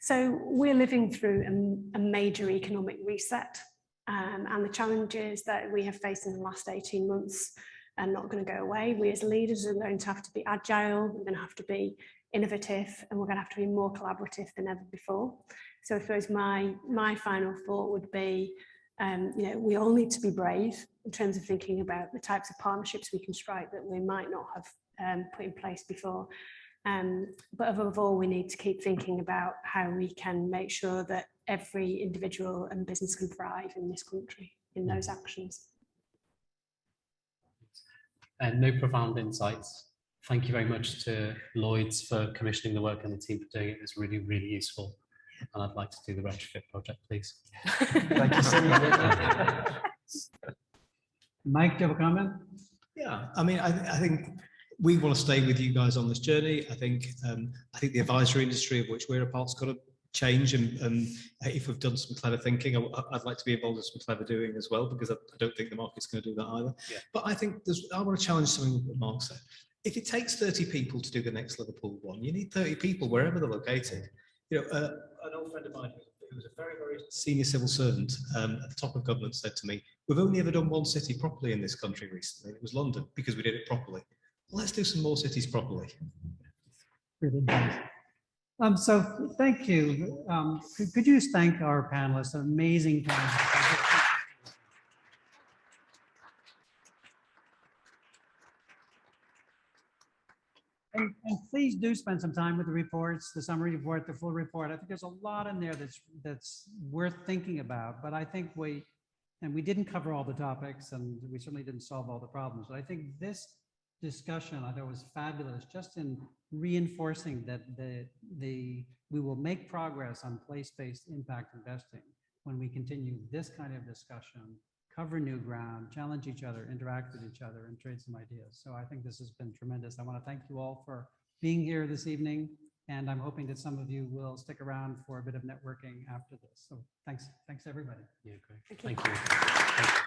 So we're living through a major economic reset, and the challenges that we have faced in the last 18 months are not going to go away. We as leaders are going to have to be agile, we're going to have to be innovative, and we're going to have to be more collaborative than ever before. So I suppose my final thought would be, we all need to be brave in terms of thinking about the types of partnerships we can strike that we might not have put in place before. But above all, we need to keep thinking about how we can make sure that every individual and business can thrive in this country in those actions. And no profound insights. Thank you very much to Lloyds for commissioning the work and the team for doing it. It's really, really useful. And I'd like to do the retrofit project, please. Thank you so much. Mike, do you have a comment? Yeah, I mean, I think we want to stay with you guys on this journey. I think the advisory industry of which we're a part's got to change, and if we've done some clever thinking, I'd like to be involved in some clever doing as well, because I don't think the market's going to do that either. Yeah. But I think I want to challenge something that Mark said. If it takes 30 people to do the next Liverpool one, you need 30 people wherever they're located. An old friend of mine who was a very, very senior civil servant at the top of government said to me, "We've only ever done one city properly in this country recently. It was London, because we did it properly. Well, let's do some more cities properly." Really nice. So thank you. Could you just thank our panelists, an amazing panel. And please do spend some time with the reports, the summary report, the full report. I think there's a lot in there that's worth thinking about, but I think we didn't cover all the topics, and we certainly didn't solve all the problems, but I think this discussion I thought was fabulous, just in reinforcing that we will make progress on place-based impact investing when we continue this kind of discussion, cover new ground, challenge each other, interact with each other, and trade some ideas. So I think this has been tremendous. I want to thank you all for being here this evening, and I'm hoping that some of you will stick around for a bit of networking after this. So thanks everybody. Yeah, great. Thank you. Thank you.